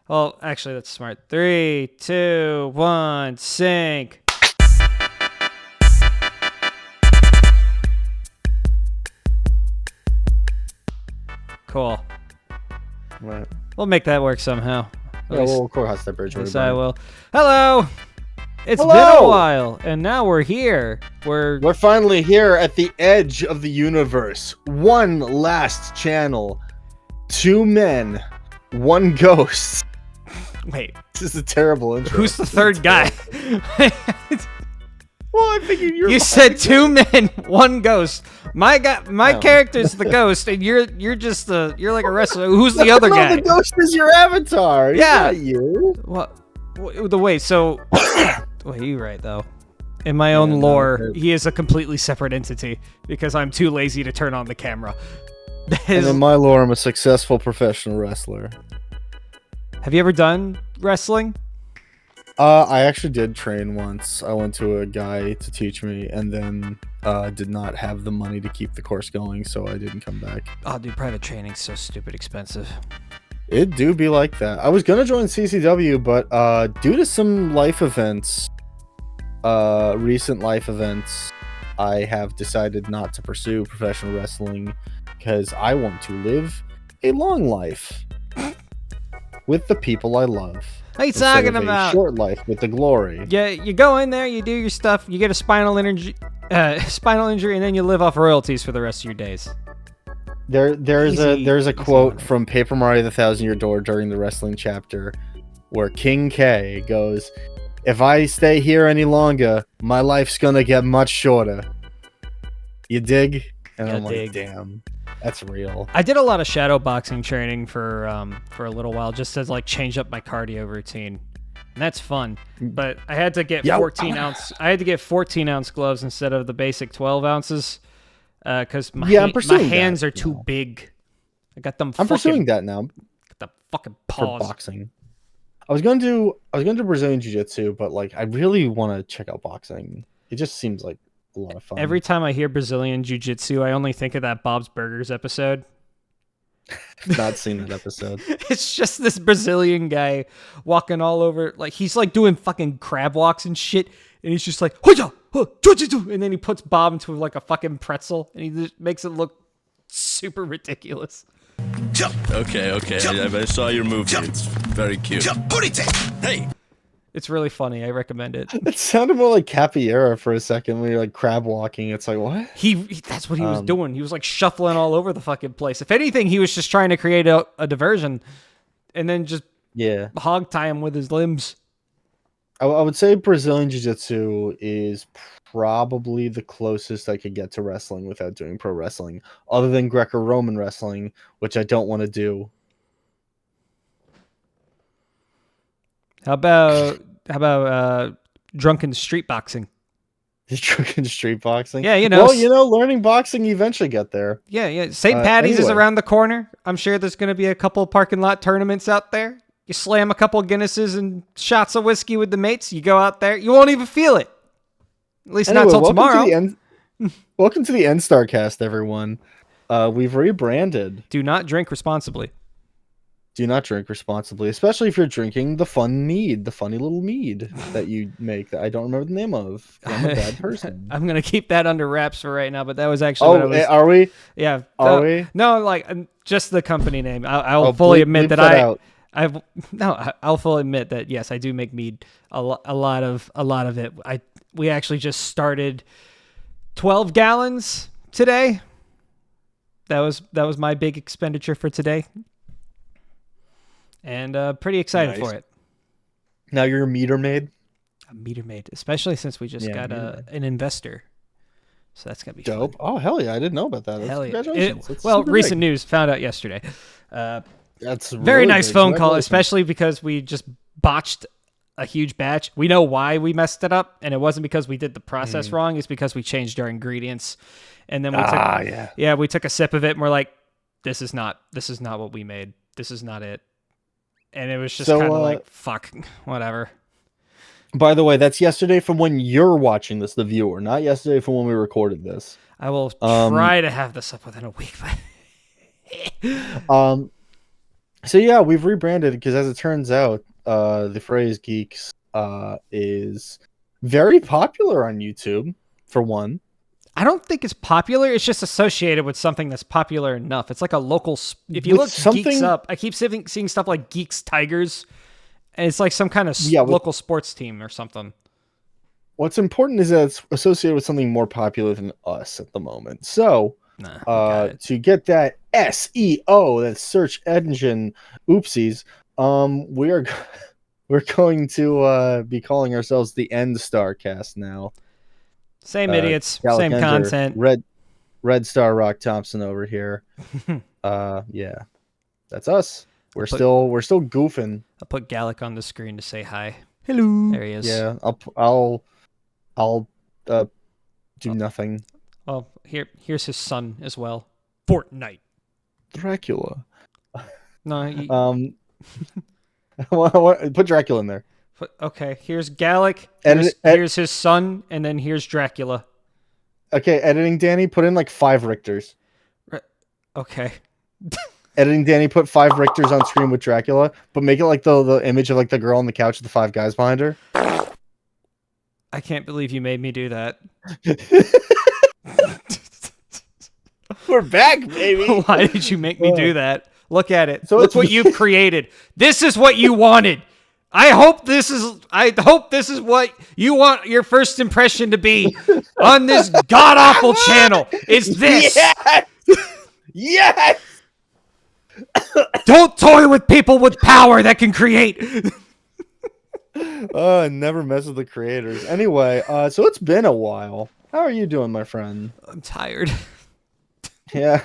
Well, actually, that's smart. 3, 2, 1, sync. Cool. Right. We'll make that work somehow. Yeah, we'll cross that bridge. At least I will. Hello! It's Hello! been a while, and now we're here. We're finally here at the edge of the universe. One last channel. 2 men. 1 ghost. Wait. This is a terrible intro. Who's the third guy? Well, I figured you said 2 men, 1 ghost. My character's the ghost, and you're like a wrestler. Who's the other guy? The ghost is your avatar. Yeah. Not you. What? Wait. So, wait, you're right though. In my own lore, he is a completely separate entity because I'm too lazy to turn on the camera. And in my lore, I'm a successful professional wrestler. Have you ever done wrestling? I actually did train once. I went to a guy to teach me, and then did not have the money to keep the course going, so I didn't come back. Oh, dude, private training's so stupid expensive. It do be like that. I was gonna join CCW, but due to some life events, recent life events, I have decided not to pursue professional wrestling because I want to live a long life with the people I love. What are you talking about? A short life with the glory. Yeah, you go in there, you do your stuff, you get a spinal injury, and then you live off royalties for the rest of your days. There's a quote from Paper Mario: The Thousand Year Door during the wrestling chapter, where King K goes, "If I stay here any longer, my life's gonna get much shorter." You dig? And I'm like, damn. That's real. I did a lot of shadow boxing training for a little while, just to like change up my cardio routine, and that's fun. But I had to get 14 ounce. I had to get 14-ounce gloves instead of the basic 12 ounces, because my hands are too big. I got them. I'm pursuing that now. Got the fucking paws. For boxing. I was going to do Brazilian Jiu-Jitsu, but like I really want to check out boxing. It just seems like a lot of fun. Every time I hear Brazilian Jiu-Jitsu, I only think of that Bob's Burgers episode. Not seen that episode. It's just this Brazilian guy walking all over, like he's like doing fucking crab walks and shit, and he's just like, and then he puts Bob into like a fucking pretzel, and he just makes it look super ridiculous. Okay. I saw your movie. It's very cute. Hey! It's really funny. I recommend it. It sounded more like Capoeira for a second when you're like crab walking. It's like, what? That's what he was doing. He was like shuffling all over the fucking place. If anything, he was just trying to create a diversion and then just hog tie him with his limbs. I would say Brazilian Jiu-Jitsu is probably the closest I could get to wrestling without doing pro wrestling, other than Greco-Roman wrestling, which I don't want to do. How about drunken street boxing? Drunken street boxing? Yeah, you know. Well, learning boxing, you eventually get there. Yeah. St. Patty's is around the corner. I'm sure there's going to be a couple parking lot tournaments out there. You slam a couple Guinnesses and shots of whiskey with the mates. You go out there. You won't even feel it. At least not till tomorrow. Welcome to the EndstarCast, everyone. We've rebranded. Do not drink responsibly. Do not drink responsibly, especially if you're drinking the funny little mead that you make that I don't remember the name of. I'm a bad person. I'm going to keep that under wraps for right now, but that was actually what I was... are we? Yeah. Are we? No, like, just the company name. I'll fully admit that I'll fully admit that, yes, I do make mead. A lot of it. We actually just started 12 gallons today. That was my big expenditure for today. And pretty excited for it. Now you're a meter maid? A meter maid, especially since we just got an investor. So that's going to be dope. Fun. Oh, hell yeah. I didn't know about that. Hell yeah. Congratulations. Recent news. Found out yesterday. That's very really nice phone call, especially because we just botched a huge batch. We know why we messed it up, and it wasn't because we did the process wrong. It's because we changed our ingredients. And then we took a sip of it, and we're like, this is not what we made. This is not it. And it was just kind of like, fuck, whatever. By the way, that's yesterday from when you're watching this, the viewer, not yesterday from when we recorded this. I will try to have this up within a week. But So yeah, we've rebranded because, as it turns out, the phrase "geeks" is very popular on YouTube. For one, I don't think it's popular. It's just associated with something that's popular enough. It's like a local. If you with look something, Geeks Up, I keep seeing stuff like Geeks Tigers, and it's like some kind of yeah, local sports team or something. What's important is that it's associated with something more popular than us at the moment. So, to get that SEO, that search engine oopsies, we're going to be calling ourselves the EndstarCast now. Same idiots, Gallic same Ender, content. Red Star Rock Thompson over here. Yeah, that's us. We're still goofing. I'll put Gallic on the screen to say hi. Hello. There he is. Yeah, I'll do nothing. Well, here's his son as well. Fortnite. Dracula. No. Put Dracula in there. Okay, here's Gallic. Here's his son, and then here's Dracula. Okay, editing Danny, put in like 5 Richters. Okay. Editing Danny, put 5 Richters on screen with Dracula, but make it like the image of like the girl on the couch with the 5 guys behind her. I can't believe you made me do that. We're back, baby. Why did you make me do that? Look at it. So Look what you've created. This is what you wanted. I hope this is what you want your first impression to be on this god-awful channel. It's this. Yes! Yes! Don't toy with people with power that can create. Never mess with the creators. Anyway, so it's been a while. How are you doing, my friend? I'm tired. Yeah,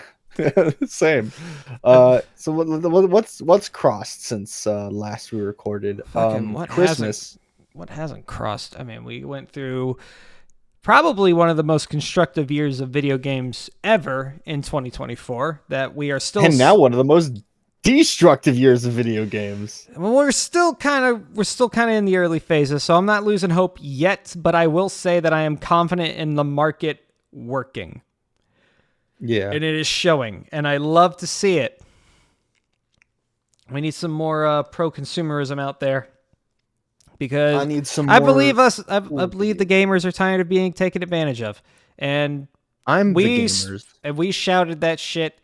same. So what's crossed since last we recorded? Christmas. What hasn't crossed? I mean, we went through probably one of the most constructive years of video games ever in 2024. That we are still, and now one of the most destructive years of video games. Well, we're still kind of in the early phases, so I'm not losing hope yet. But I will say that I am confident in the market working. Yeah. And it is showing, and I love to see it. We need some more pro-consumerism out there, because I need some. I believe the gamers are tired of being taken advantage of, and the gamers. And we shouted that shit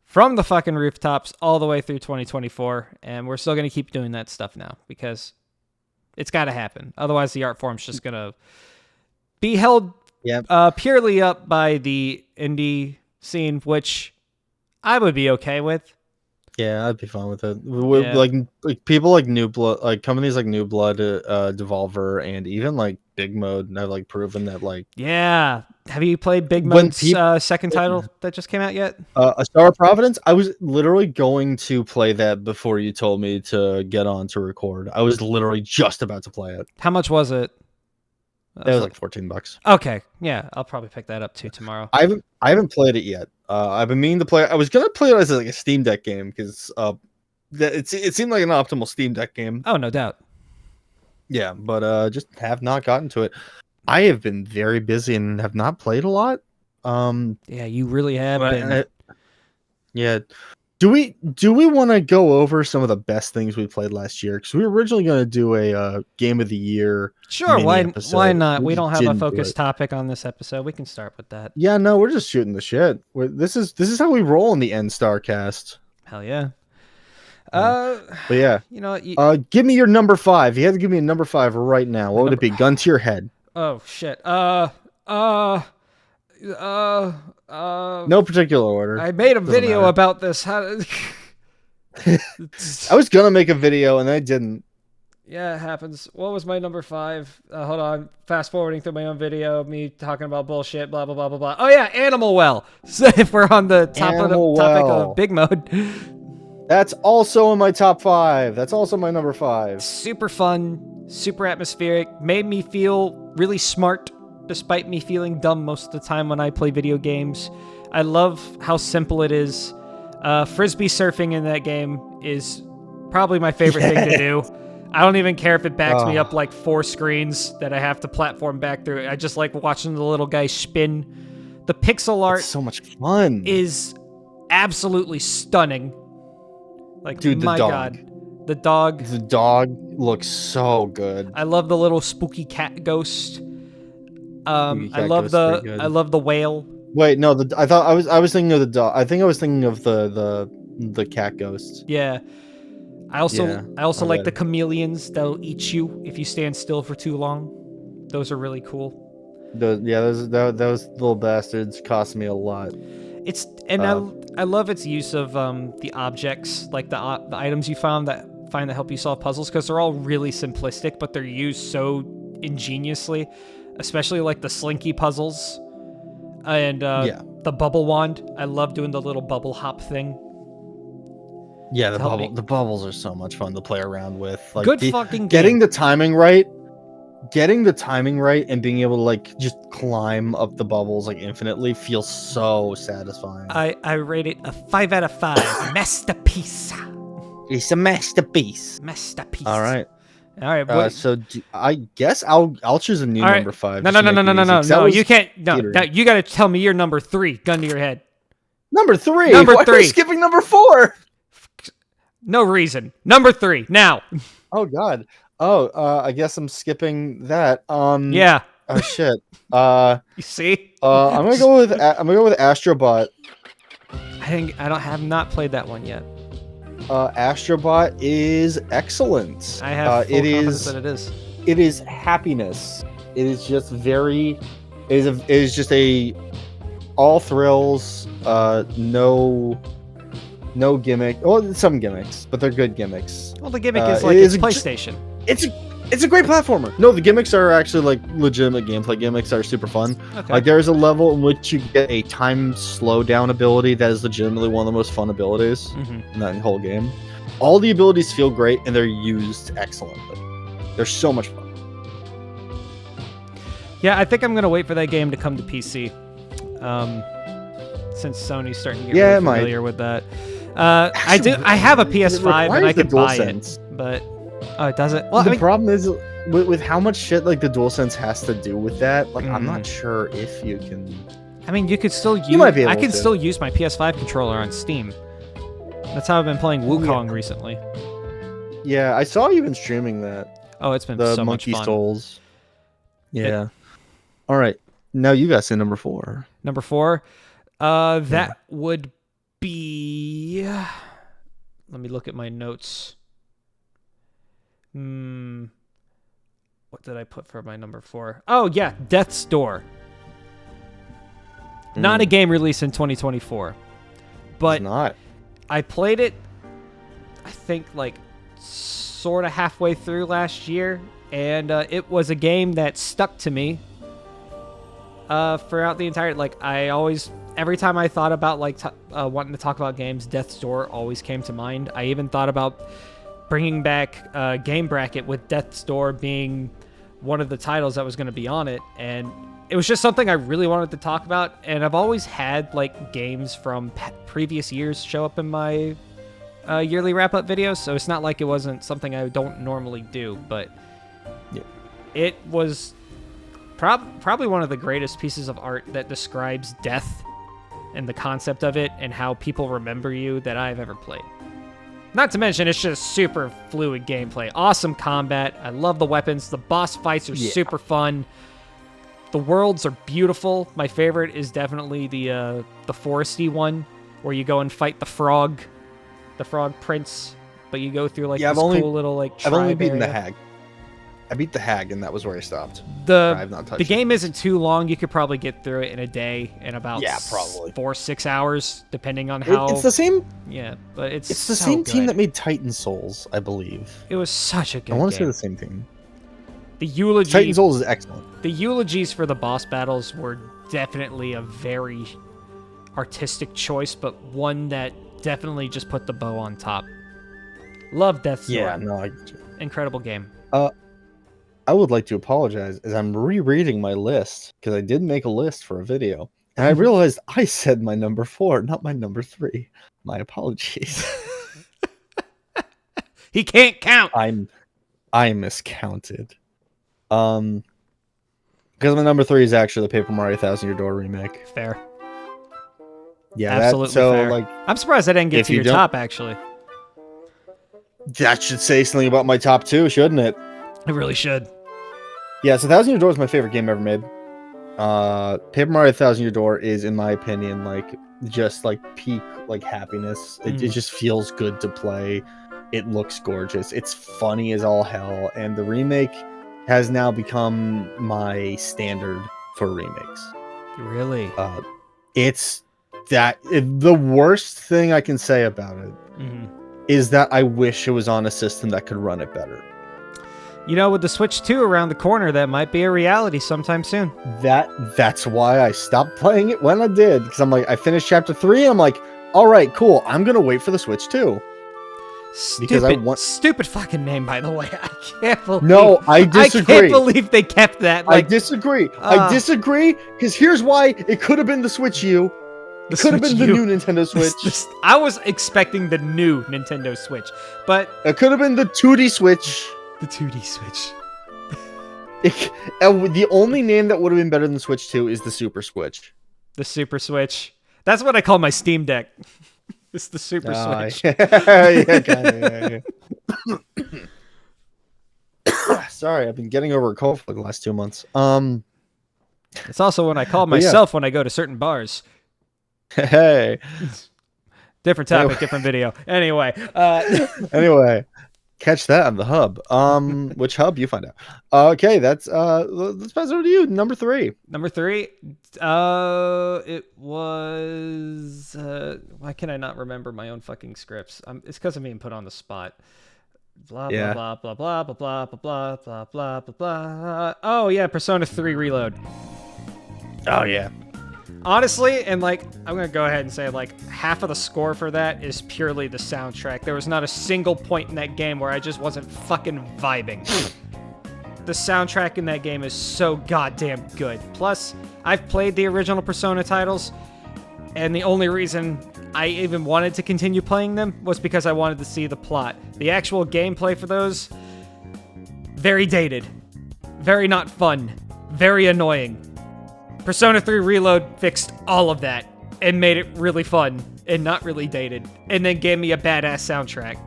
from the fucking rooftops all the way through 2024, and we're still going to keep doing that stuff now, because it's got to happen. Otherwise, the art form's just going to be held purely up by the indie scene, which I would be okay with. Yeah, I'd be fine with it. Like people like New Blood, like companies like New Blood, Devolver, and even like Big Mode have like proven that like. Yeah, have you played Big Mode's second title that just came out yet? A Star of Providence. I was literally going to play that before you told me to get on to record. I was literally just about to play it. How much was it? It was like $14. Okay, yeah, I'll probably pick that up too tomorrow. I haven't played it yet. I've been meaning to play it. I was gonna play it as like a Steam Deck game because it seemed like an optimal Steam Deck game. Oh, no doubt. Yeah, but just have not gotten to it. I have been very busy and have not played a lot. Yeah, you really have been. Yeah. Do we want to go over some of the best things we played last year? Because we were originally going to do a game of the year. Sure, why not? We don't have a focused topic on this episode. We can start with that. Yeah, no, we're just shooting the shit. This is how we roll in the EndstarCast. Hell yeah. But yeah, you know, give me your number 5. You have to give me a number 5 right now. What would it be? Gun to your head. Oh shit. No particular order. I made a video about this. I was gonna make a video and I didn't. Yeah, it happens. What was my number 5? Hold on. Fast forwarding through my own video, me talking about bullshit, blah, blah, blah, blah, blah. Oh yeah, Animal Well. So if we're on the topic of Big Mode. That's also in my top 5. That's also my number 5. Super fun, super atmospheric, made me feel really smart, despite me feeling dumb most of the time when I play video games. I love how simple it is. Frisbee surfing in that game is probably my favorite thing to do. I don't even care if it backs me up like 4 screens that I have to platform back through. I just like watching the little guy spin. The pixel art so much fun. Is absolutely stunning. Like, dude, my God. The dog. The dog looks so good. I love the little spooky cat ghost. I love the whale. Wait, no, I was thinking of the dog. I think I was thinking of the cat ghost. Yeah. I also like the chameleons that'll eat you if you stand still for too long. Those are really cool. Those little bastards cost me a lot. I love its use of the objects, like the items you find that help you solve puzzles, because they're all really simplistic, but they're used so ingeniously, especially like the slinky puzzles and the bubble wand. I love doing the little bubble hop thing. Yeah, the bubbles are so much fun to play around with. Like, Good fucking game. Getting the timing right and being able to like just climb up the bubbles like infinitely feels so satisfying. I rate it a 5 out of 5. Masterpiece. It's a masterpiece. Masterpiece. All right. So I guess I'll choose a new number 5. No. You can't. No, you got to tell me your number 3. Gun to your head. Number 3. Number Why 3. Are you skipping number 4? No reason. Number 3 now. Oh God. I guess I'm skipping that. Yeah. Oh shit. You see? I'm gonna go with Astrobot. I have not played that one yet. Astrobot is excellent. I have full confidence that it is. It is happiness. It is just very. It is just a all thrills. No gimmick. Well, some gimmicks, but they're good gimmicks. Well, the gimmick is like it's PlayStation. It's a great platformer. No, the gimmicks are actually like legitimate gameplay gimmicks that are super fun. Okay. Like there's a level in which you get a time slowdown ability that is legitimately one of the most fun abilities in that whole game. All the abilities feel great and they're used excellently. They're so much fun. Yeah, I think I'm gonna wait for that game to come to PC. Since Sony's starting to get really familiar with that. Actually, I have a PS5 and I could buy it, but it doesn't. Well, the problem is with how much shit like the DualSense has to do with that. Like, I'm not sure if you can. I mean, you could still use. I can still use my PS5 controller on Steam. That's how I've been playing Wukong recently. Yeah, I saw you been streaming that. Oh, it's been the so much fun. Monkey Souls. Yeah. All right, now you guys say number 4. Number 4, that would be. Let me look at my notes. What did I put for my number 4? Oh yeah, Death's Door. Not a game released in 2024, but it's not. I played it. I think like sort of halfway through last year, and it was a game that stuck to me throughout the entire. Like every time I thought about like wanting to talk about games, Death's Door always came to mind. I even thought about bringing back Game Bracket with Death's Door being one of the titles that was going to be on it, and it was just something I really wanted to talk about. And I've always had like games from previous years show up in my yearly wrap-up videos, so it's not like it wasn't something I don't normally do, but it was probably one of the greatest pieces of art that describes death and the concept of it and how people remember you that I've ever played. Not to mention, it's just super fluid gameplay. Awesome combat. I love the weapons. The boss fights are super fun. The worlds are beautiful. My favorite is definitely the foresty one, where you go and fight the frog prince, but you go through like this cool little like tribe I've only beaten area. the hag. I beat the hag, and that was where I stopped. The game isn't too long. You could probably get through it in a day, in about 4-6 hours, depending on how. It's the same. Yeah, but it's the same team that made Titan Souls, I believe. It was such a good. I want to game. say the same team. The eulogy. Titan Souls is excellent. The eulogies for the boss battles were definitely a very artistic choice, but one that definitely just put the bow on top. Love Death's Door. Yeah, no, incredible game. I would like to apologize as I'm rereading my list, because I did make a list for a video, and I realized I said my number 4, not my number 3. My apologies. He can't count. I miscounted. Because my number 3 is actually the Paper Mario Thousand Year Door remake. Fair. Yeah, absolutely fair. Like, I'm surprised I didn't get to your top, actually. That should say something about my top 2, shouldn't it? It really should. Yeah, so Thousand Year Door is my favorite game ever made. Paper Mario Thousand Year Door is, in my opinion, like just like peak like happiness. It just feels good to play. It looks gorgeous. It's funny as all hell, and the remake has now become my standard for remakes. Really? It's the worst thing I can say about it is that I wish it was on a system that could run it better. You know, with the Switch 2 around the corner, that might be a reality sometime soon. That's why I stopped playing it when I did, because I'm like, I finished chapter 3, and I'm like, all right, cool. I'm gonna wait for the Switch 2. Stupid fucking name, by the way. I can't believe. No, I disagree. I can't believe they kept that. Like, I disagree. I disagree, because here's why it could have been the Switch U. It could have been the new Nintendo Switch. I was expecting the new Nintendo Switch, but it could have been the 2D Switch. The 2D Switch. The only name that would have been better than Switch 2 is the Super Switch. The Super Switch. That's what I call my Steam Deck. It's the Super Switch. Yeah, kind of. Yeah. Sorry, I've been getting over a cold for the last 2 months. It's also when I call myself when I go to certain bars. Hey. Different topic, different video. Anyway. Anyway. Catch that on the hub. Which hub? You find out. Okay, let's pass over to you. Number 3. Number 3. It was. Why can I not remember my own fucking scripts? It's because I'm being put on the spot. Blah blah blah blah blah blah blah blah blah blah blah blah. Oh yeah, Persona 3 Reload. Oh yeah. Honestly, and like, I'm going to go ahead and say, like, half of the score for that is purely the soundtrack. There was not a single point in that game where I just wasn't fucking vibing. The soundtrack in that game is so goddamn good. Plus, I've played the original Persona titles, and the only reason I even wanted to continue playing them was because I wanted to see the plot. The actual gameplay for those, very dated. Very not fun. Very annoying. Persona 3 Reload fixed all of that and made it really fun and not really dated, and then gave me a badass soundtrack.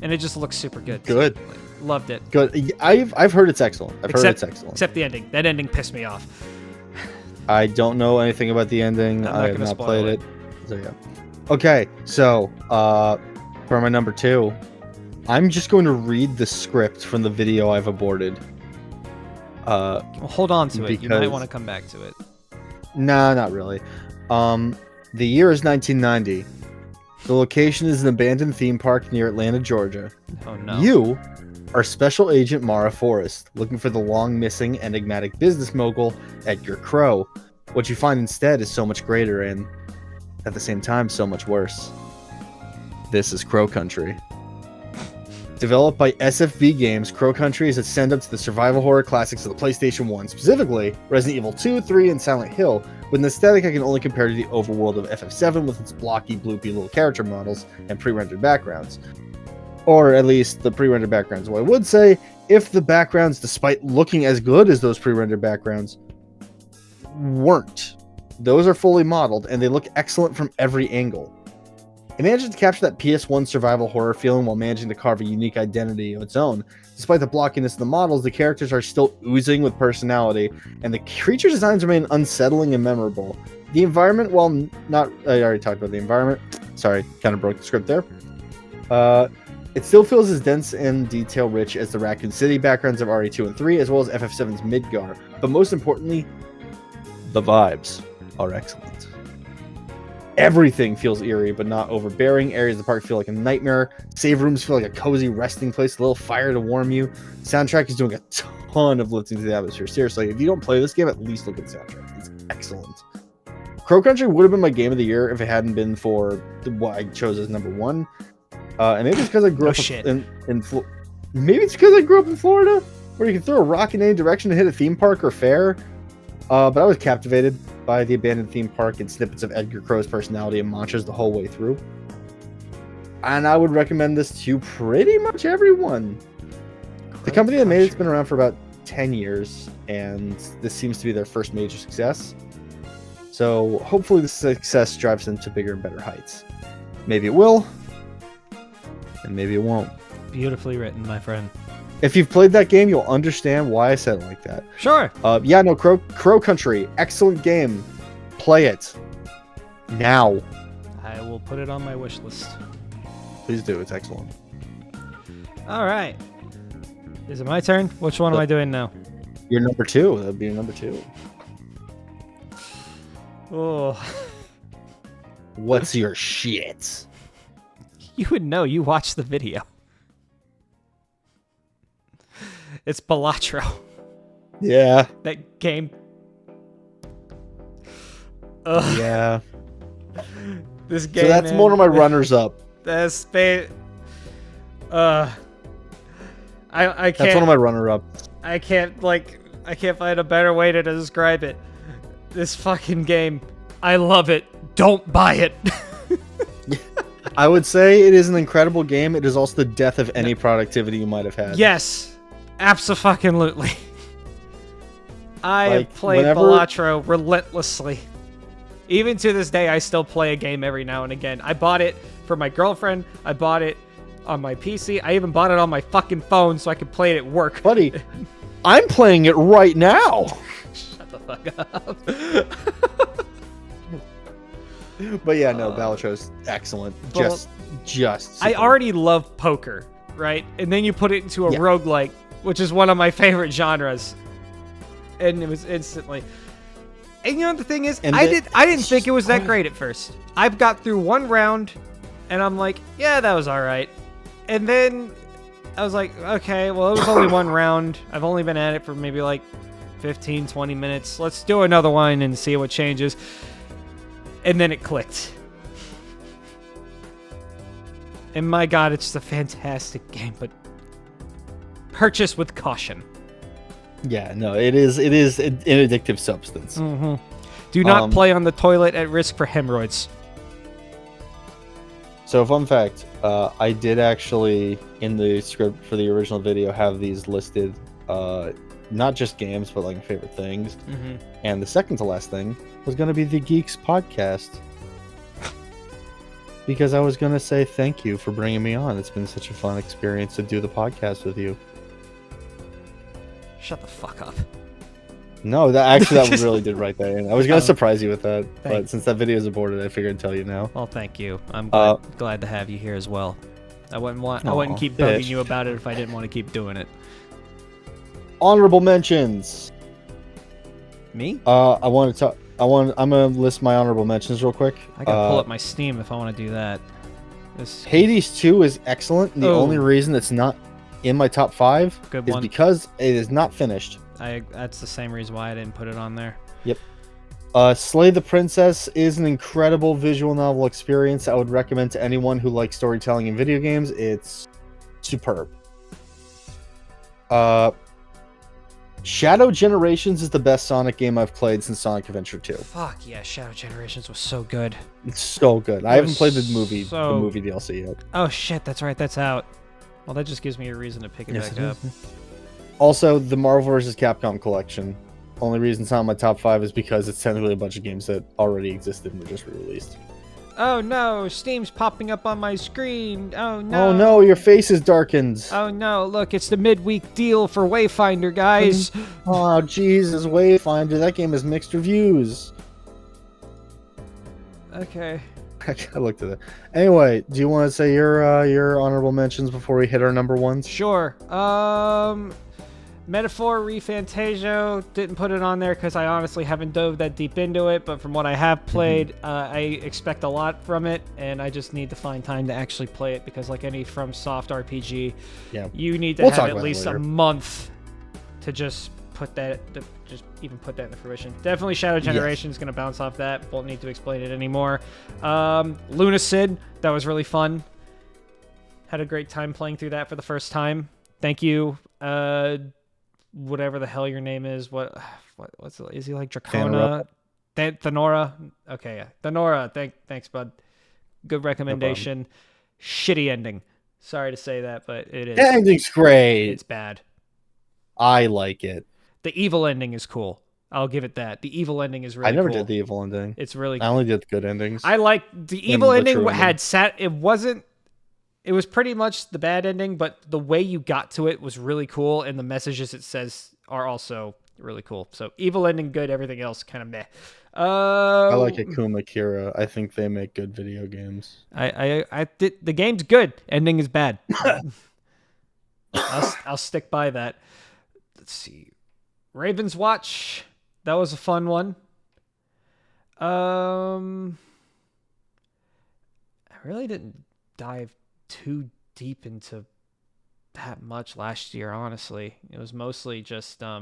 And it just looks super good. Good. Loved it. Good. I've heard it's excellent. I've heard it's excellent. Except the ending. That ending pissed me off. I don't know anything about the ending. I have not played it. So yeah. Okay, so for my number 2, I'm just going to read the script from the video I've aborted. Well, hold on to it. You might want to come back to it. Nah, not really. The year is 1990. The location is an abandoned theme park near Atlanta, Georgia. Oh no. You are Special Agent Mara Forrest, looking for the long-missing enigmatic business mogul Edgar Crow. What you find instead is so much greater and, at the same time, so much worse. This is Crow Country. Developed by SFB Games, Crow Country is a send-up to the survival horror classics of the PlayStation 1, specifically Resident Evil 2, 3, and Silent Hill, with an aesthetic I can only compare to the overworld of FF7 with its blocky, bloopy little character models and pre-rendered backgrounds. Or at least the pre-rendered backgrounds. Well, I would say, if the backgrounds, despite looking as good as those pre-rendered backgrounds, weren't. Those are fully modeled, and they look excellent from every angle. It manages to capture that PS1 survival horror feeling while managing to carve a unique identity of its own. Despite the blockiness of the models, the characters are still oozing with personality, and the creature designs remain unsettling and memorable. The environment, while not... I already talked about the environment. Sorry, kind of broke the script there. It still feels as dense and detail-rich as the Raccoon City backgrounds of RE2 and 3, as well as FF7's Midgar. But most importantly, the vibes are excellent. Everything feels eerie, but not overbearing. Areas of the park feel like a nightmare. Save rooms feel like a cozy resting place, a little fire to warm you. Soundtrack is doing a ton of lifting to the atmosphere. Seriously, if you don't play this game, at least look at the soundtrack. It's excellent. Crow Country would have been my game of the year if it hadn't been for what I chose as number 1. And maybe it's because I grew up maybe it's because I grew up in Florida, where you can throw a rock in any direction to hit a theme park or fair. But I was captivated by the abandoned theme park and snippets of Edgar Crow's personality and mantras the whole way through. And I would recommend this to pretty much everyone. The company that made it's been around for about 10 years, and this seems to be their first major success. So hopefully the success drives them to bigger and better heights. Maybe it will. and maybe it won't. Beautifully written, my friend. If you've played that game, you'll understand why I said it like that. Sure. Yeah, no, Crow Country, excellent game. Play it now. I will put it on my wish list. Please do. It's excellent. All right. Is it my turn? Which one am I doing now? You're number 2. That'd be your number 2. Oh. What's your shit? You would know. You watched the video. It's Balatro. Yeah. That game. Ugh. Yeah. This game. So that's one of my runners-up. That's I can't. That's one of my runner-ups. I can't find a better way to describe it. This fucking game. I love it. Don't buy it. I would say it is an incredible game. It is also the death of any productivity you might have had. Yes. Abso-fucking-lutely. I have played Balatro relentlessly. Even to this day, I still play a game every now and again. I bought it for my girlfriend. I bought it on my PC. I even bought it on my fucking phone so I could play it at work. Buddy, I'm playing it right now. Shut the fuck up. But yeah, no, Balatro's excellent. Just. I already love poker, right? And then you put it into a roguelike, which is one of my favorite genres. And it was instantly. And you know what the thing is? I didn't think it was that great at first. I've got through one round, and I'm like, yeah, that was all right. And then I was like, okay, well, it was only one round. I've only been at it for maybe like 15, 20 minutes. Let's do another one and see what changes. And then it clicked. And my God, it's a fantastic game, but purchase with caution. Yeah, no, it is an addictive substance. Mm-hmm. Do not play on the toilet at risk for hemorrhoids. So, fun fact, I did actually, in the script for the original video, have these listed, not just games, but like favorite things. Mm-hmm. And the second to last thing was going to be the Geeks podcast. Because I was going to say thank you for bringing me on. It's been such a fun experience to do the podcast with you. Shut the fuck up. No, that really did write that in. I was going to surprise you with that, but since that video is aborted, I figured I'd tell you now. Well, thank you. I'm glad to have you here as well. I wouldn't keep bugging you about it if I didn't want to keep doing it. Honorable mentions. Me? I'm gonna list my honorable mentions real quick. I gotta pull up my Steam if I want to do that. Hades 2 is excellent. The only reason it's not in my top 5 is because it is not finished. That's the same reason why I didn't put it on there. Yep. Slay the Princess is an incredible visual novel experience I would recommend to anyone who likes storytelling in video games. It's superb. Shadow Generations is the best Sonic game I've played since Sonic Adventure 2. Fuck yeah, Shadow Generations was so good. It's so good. I haven't played the movie DLC yet. Oh shit, that's right, that's out. Well, that just gives me a reason to pick it back up. Also, the Marvel vs. Capcom collection. Only reason it's not in my top 5 is because it's technically a bunch of games that already existed and were just re-released. Oh no, Steam's popping up on my screen. Oh no. Oh no, your face is darkened. Oh no, look, it's the midweek deal for Wayfinder, guys. Oh Jesus, Wayfinder, that game has mixed reviews. Okay. I looked at it. Anyway, do you want to say your honorable mentions before we hit our number ones? Sure. Metaphor ReFantasio, didn't put it on there because I honestly haven't dove that deep into it, but from what I have played, I expect a lot from it, and I just need to find time to actually play it because like any FromSoft RPG, you need to have at least a month to just put that into fruition. Definitely Shadow Generation is going to bounce off that. Won't need to explain it anymore. Lunacid, that was really fun. Had a great time playing through that for the first time. Thank you. Whatever the hell your name is, what's it? Is he like Dracona? Thanora? Okay, yeah. Thanora, thanks, bud. Good recommendation. No shitty ending. Sorry to say that, but it is. The ending's great. It's bad. I like it. The evil ending is cool. I'll give it that. The evil ending is really cool. I never did the evil ending. It's really cool. I only did the good endings. I like the evil ending had it wasn't it was pretty much the bad ending, but the way you got to it was really cool, and the messages it says are also really cool. So evil ending, good. Everything else kind of meh. I like Akuma Kira. I think they make good video games. The game's good. Ending is bad. I'll stick by that. Let's see. Raven's Watch. That was a fun one. I really didn't dive too deep into that much last year, honestly. It was mostly just I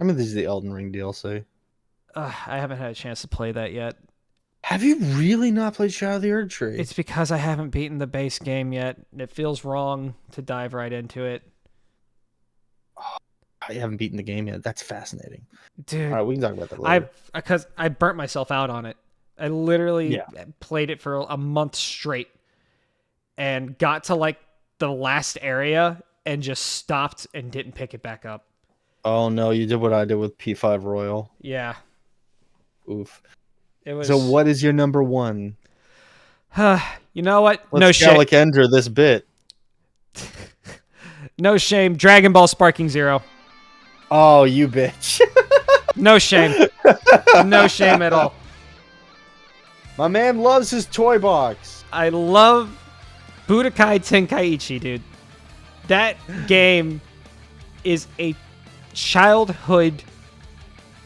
mean, this is the Elden Ring DLC. I haven't had a chance to play that yet. Have you really not played Shadow of the Erdtree? It's because I haven't beaten the base game yet. It feels wrong to dive right into it. Oh, I haven't beaten the game yet. That's fascinating. Dude. All right, we can talk about that later. Because I burnt myself out on it. I literally played it for a month straight and got to like the last area and just stopped and didn't pick it back up. Oh no, you did what I did with P5 Royal. Yeah. Oof. It was... So what is your number one? You know what? Let's Gallic Ender this bit. No shame. Dragon Ball Sparking Zero. Oh, you bitch. No shame. No shame at all. My man loves his toy box. I love Budokai Tenkaichi, dude. That game is a childhood,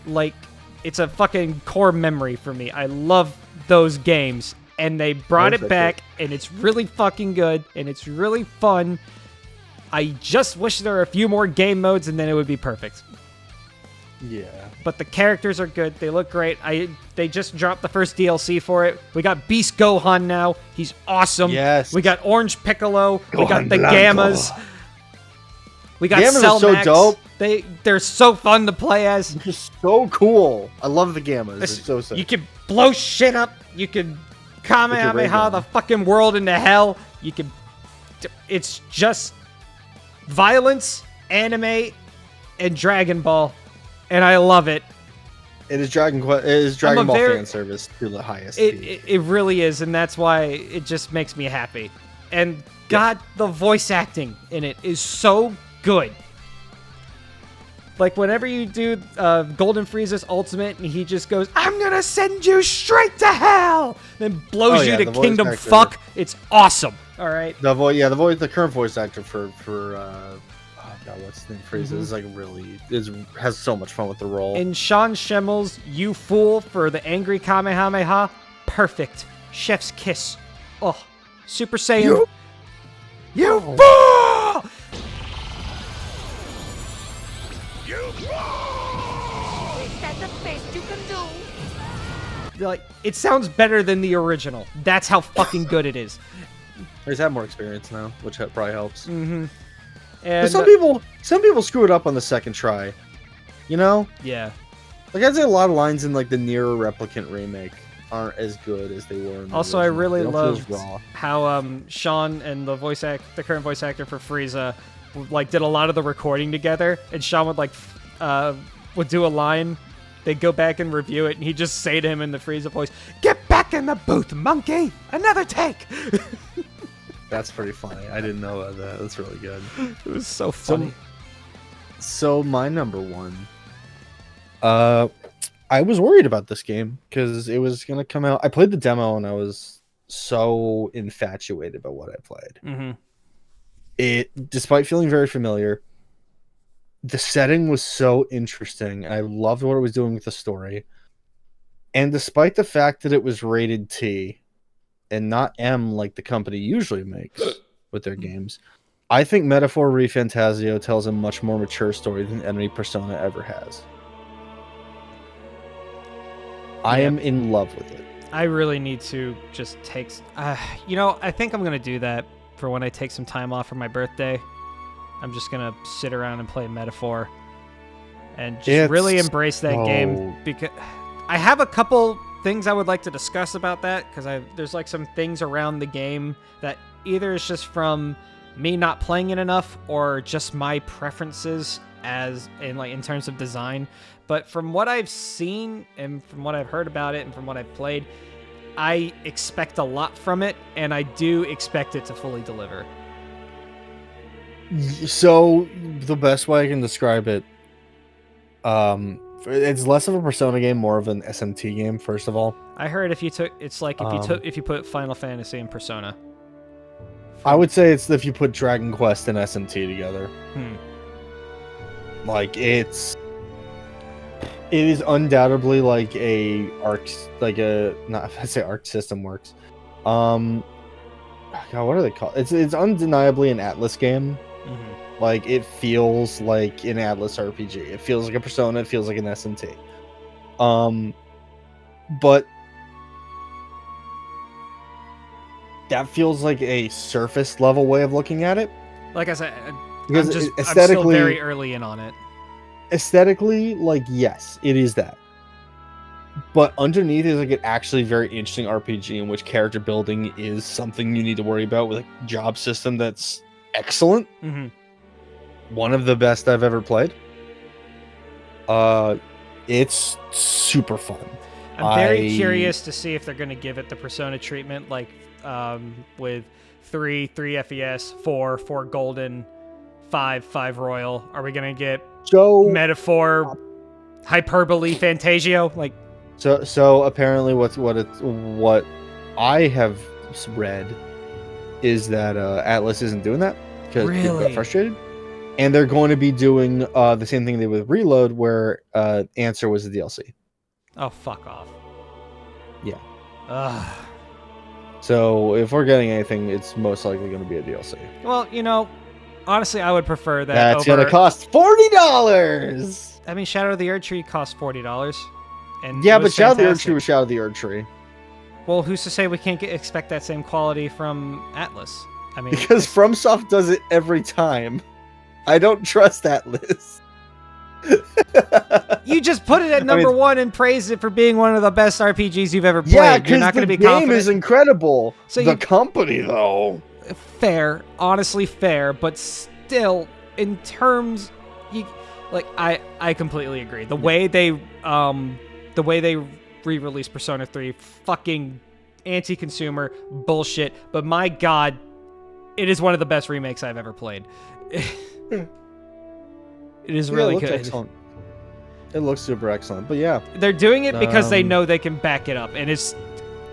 like, it's a fucking core memory for me. I love those games, and they brought it back, and it's really fucking good, and it's really fun. I just wish there were a few more game modes, and then it would be perfect. Yeah. But the characters are good. They look great. They just dropped the first DLC for it. We got Beast Gohan now. He's awesome. Yes. We got Orange Piccolo. Gohan we got the Blanco. Gammas. We got Gammas Cell are so Max. dope. They're so fun to play as. They're so cool. I love the Gammas. They're so sick. You can blow shit up. You can Kamehameha the fucking world into hell. You can. It's just violence, anime, and Dragon Ball. And I love it. It is Dragon Ball fan service to the highest. It really is, and that's why it just makes me happy. And God, the voice acting in it is so good. Like whenever you do Golden Frieza's ultimate, and he just goes, "I'm gonna send you straight to hell," then blows you to Kingdom Fuck. It's awesome. All right. The current voice actor for God, what's his name? Frieza is like has so much fun with the role. And Sean Schemmel's "You Fool" for the angry Kamehameha, perfect. Chef's kiss. Oh, Super Saiyan. You fool! You fool! Is that the best you can do? Like, it sounds better than the original. That's how fucking good it is. He's had more experience now, which probably helps. Mm-hmm. And some people screw it up on the second try. You know? Yeah. Like I'd say a lot of lines in like the Nier Replicant remake aren't as good as they were in the also, original. I really loved how Sean and the current voice actor for Frieza like did a lot of the recording together, and Sean would do a line, they'd go back and review it, and he'd just say to him in the Frieza voice, "Get back in the booth, monkey! Another take!" That's pretty funny. I didn't know about that. That's really good. It was so funny. So my number one. I was worried about this game because it was gonna come out. I played the demo and I was so infatuated by what I played. Mm-hmm. It, despite feeling very familiar, the setting was so interesting. I loved what it was doing with the story. And despite the fact that it was rated T and not M like the company usually makes with their games, I think Metaphor ReFantazio tells a much more mature story than any Persona ever has. I am in love with it. I really need to just take... I think I'm going to do that for when I take some time off for my birthday. I'm just going to sit around and play Metaphor and just really embrace that game. Because I have a couple things I would like to discuss about that, because there's like some things around the game that either is just from me not playing it enough or just my preferences in terms of design. But from what I've seen and from what I've heard about it and from what I've played, I expect a lot from it, and I do expect it to fully deliver. So the best way I can describe it, it's less of a Persona game, more of an SMT game. First of all, I heard if you put Final Fantasy and Persona. I would say it's if you put Dragon Quest and SMT together. Like it is undoubtedly like a arc, like a not I say Arc System Works. God, what are they called? It's undeniably an Atlas game. Like it feels like an Atlas RPG. It feels like a Persona. It feels like an SMT. But that feels like a surface level way of looking at it. Like I said, because I'm still very early in on it. Aesthetically, like yes, it is that. But underneath is like an actually very interesting RPG in which character building is something you need to worry about with a job system that's excellent. One of the best I've ever played. It's super fun. I'm very curious to see if they're going to give it the Persona treatment, like with 3 FES, 4 Golden, 5 Royal. Are we going to get Metaphor, Hyperbole, Fantasio? Like so apparently what I have read is that Atlas isn't doing that because people got frustrated. And they're going to be doing the same thing they did with Reload, where Answer was the DLC. Oh, fuck off. Yeah. Ugh. So if we're getting anything, it's most likely going to be a DLC. Well, honestly, I would prefer that. That's going to cost $40. I mean, Shadow of the Erdtree costs $40. And yeah, but Shadow of the Erdtree was Shadow of the Erdtree. Well, who's to say we can't expect that same quality from Atlas? I mean, because FromSoft does it every time. I don't trust Atlas. You just put it at number 1 and praised it for being one of the best RPGs you've ever played. Yeah, because the game is incredible. So the company, though. Fair. Honestly fair. But still, in terms... I completely agree. The way they re-released Persona 3, fucking anti-consumer bullshit. But my god, it is one of the best remakes I've ever played. It is really good. Excellent. It looks super excellent, but yeah. They're doing it because they know they can back it up, and it's...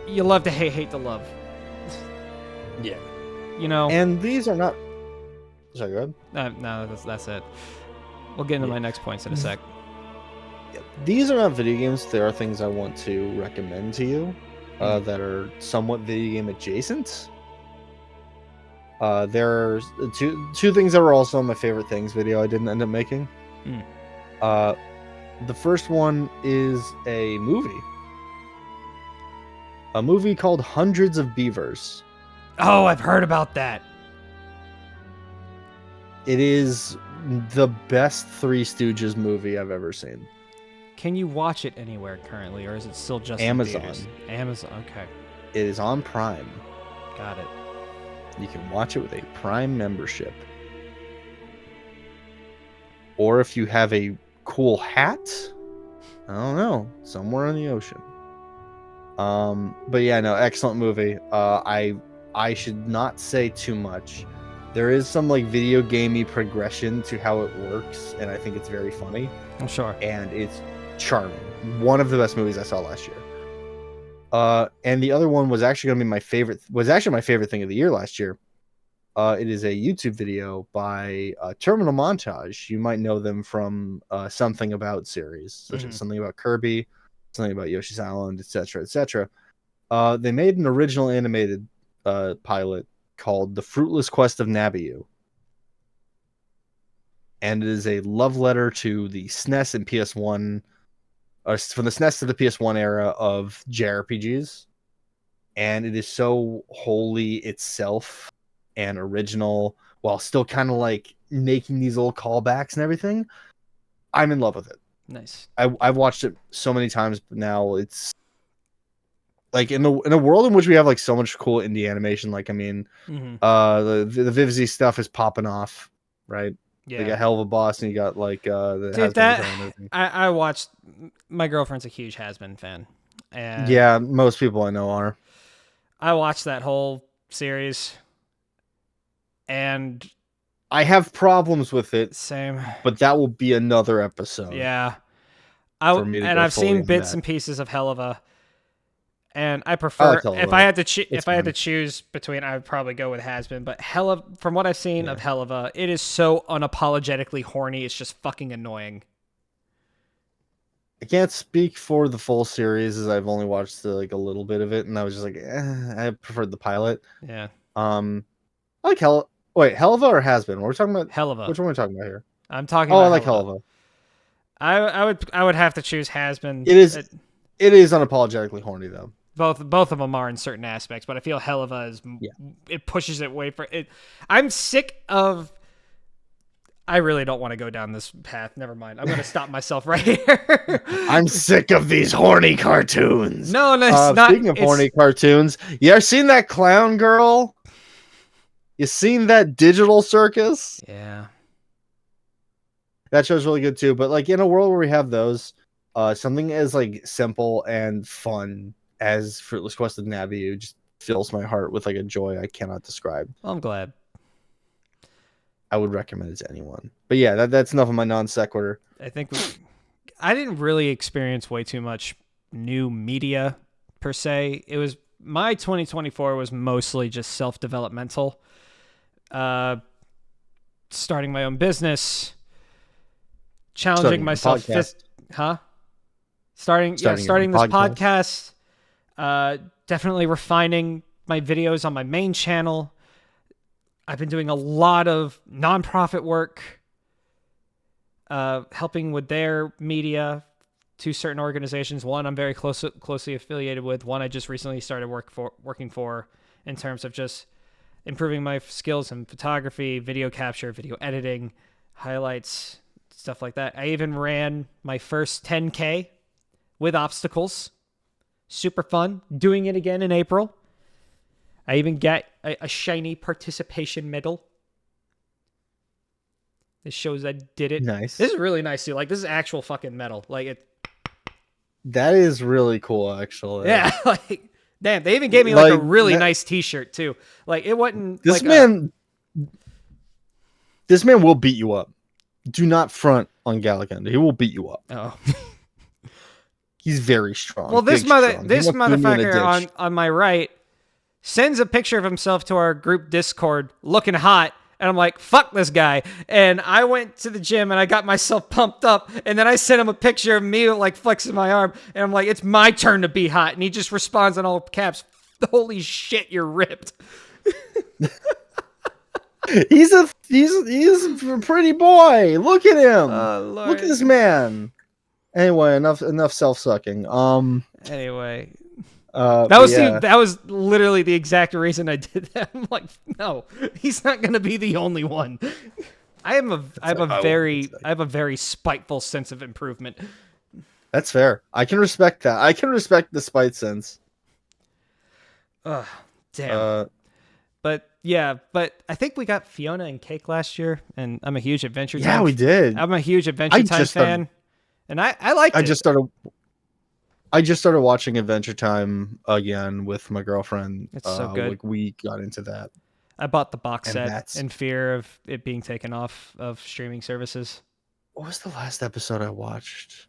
You love to hate to love. Yeah. And these are not... Sorry, go ahead. No, that's it. We'll get into my next points in a sec. These are not video games. There are things I want to recommend to you that are somewhat video game adjacent. There's two things that were also on my favorite things video I didn't end up making. The first one is a movie called Hundreds of Beavers. Oh, I've heard about that. It is the best Three Stooges movie I've ever seen. Can you watch it anywhere currently, or is it still just Amazon? Amazon, okay. It is on Prime. Got it. You can watch it with a Prime membership. Or if you have a cool hat, I don't know, somewhere in the ocean. But yeah, no, excellent movie. I should not say too much. There is some like video gamey progression to how it works, and I think it's very funny. I'm sure. And it's charming. One of the best movies I saw last year. And the other one was actually going to be my favorite. Was actually my favorite thing of the year last year. It is a YouTube video by Terminal Montage. You might know them from Something About series, such as Something About Kirby, Something About Yoshi's Island, etc., etc. They made an original animated pilot called The Fruitless Quest of Nabiu. And it is a love letter to the SNES and PS1, from the SNES to the PS1 era of JRPGs. And it is so wholly itself and original, while still kind of like making these old callbacks and everything. I'm in love with it. Nice. I've watched it so many times, but now it's like in a world in which we have like so much cool indie animation. Like, I mean, the Vivzy stuff is popping off, right? Yeah. They got Hell of a Boss, and you got like the Dude, that I watched. My girlfriend's a huge Has-Been fan. And yeah, most people I know are. I watched that whole series, and I have problems with it, same. but that will be another episode. Yeah, I've seen bits and pieces of Helluva, and I prefer if I had to choose between, I would probably go with Has-Been. But from what I've seen of Helluva, it is so unapologetically horny. It's just fucking annoying. I can't speak for the full series as I've only watched like a little bit of it, and I was just like, I preferred the pilot. Yeah. I like Helluva or Has-Been? What are we talking about? Helluva. Which one are we talking about here? I'm talking about I like Helluva. I would have to choose Has-Been. It is unapologetically horny though. Both of them are in certain aspects, but I feel Helluva is it pushes it way for it. I'm sick of. I really don't want to go down this path. Never mind. I'm going to stop myself right here. I'm sick of these horny cartoons. No, it's not. Speaking of horny cartoons, you ever seen that clown girl? You seen that digital circus? Yeah. That show's really good too. But like in a world where we have those, something as like simple and fun as Fruitless Quest of Nabu just fills my heart with like a joy I cannot describe. Well, I'm glad. I would recommend it to anyone. But yeah, that's enough of my non sequitur. I think I didn't really experience way too much new media per se. It was my 2024 was mostly just self-developmental. Starting my own business, challenging myself. Starting this podcast. Definitely refining my videos on my main channel. I've been doing a lot of nonprofit work, helping with their media to certain organizations. One I'm very closely affiliated with. One I just recently started working for in terms of just improving my skills in photography, video capture, video editing, highlights, stuff like that. I even ran my first 10K with obstacles. Super fun. Doing it again in April. I even got a shiny participation medal. This shows I did it. Nice. This is really nice too. Like, this is actual fucking metal. Like, it. That is really cool, actually. Yeah. Like, damn. They even gave me like a really nice T-shirt too. Like, it wasn't. This like this man will beat you up. Do not front on Gallican. He will beat you up. Oh. He's very strong. Well, this motherfucker on my right sends a picture of himself to our group Discord looking hot. And I'm like, fuck this guy. And I went to the gym and I got myself pumped up. And then I sent him a picture of me like flexing my arm. And I'm like, it's my turn to be hot. And he just responds in all caps, holy shit, you're ripped. He's a pretty boy. Look at him. Look at this man. Anyway, enough self-sucking. Anyway. That was literally the exact reason I did that. I'm like, no, he's not gonna be the only one. I have a very spiteful sense of improvement. That's fair. I can respect that. I can respect the spite sense. Ugh, damn. But I think we got Fiona and Cake last year, and I'm a huge Adventure Time. Yeah, we did. I'm a huge Adventure Time fan, and I liked it. I just started watching Adventure Time again with my girlfriend. It's so good. Like we got into that. I bought the box set in fear of it being taken off of streaming services. What was the last episode I watched?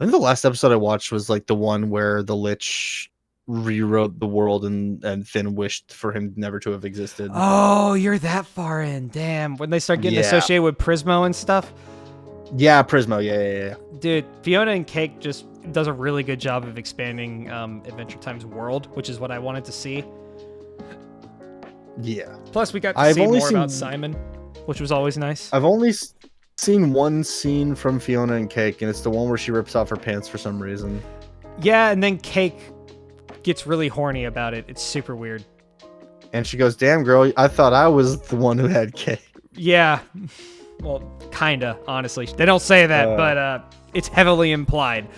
I think the last episode I watched was like the one where the Lich rewrote the world and Finn wished for him never to have existed. Oh, you're that far in. Damn. When they start getting associated with Prismo and stuff. Yeah, Prismo. Yeah. Dude, Fiona and Cake just does a really good job of expanding Adventure Time's world, which is what I wanted to see. Yeah. Plus, we got to see more about Simon, which was always nice. I've only seen one scene from Fiona and Cake, and it's the one where she rips off her pants for some reason. Yeah, and then Cake gets really horny about it. It's super weird. And she goes, damn, girl, I thought I was the one who had cake. Yeah. Well, kinda, honestly. They don't say that, but it's heavily implied.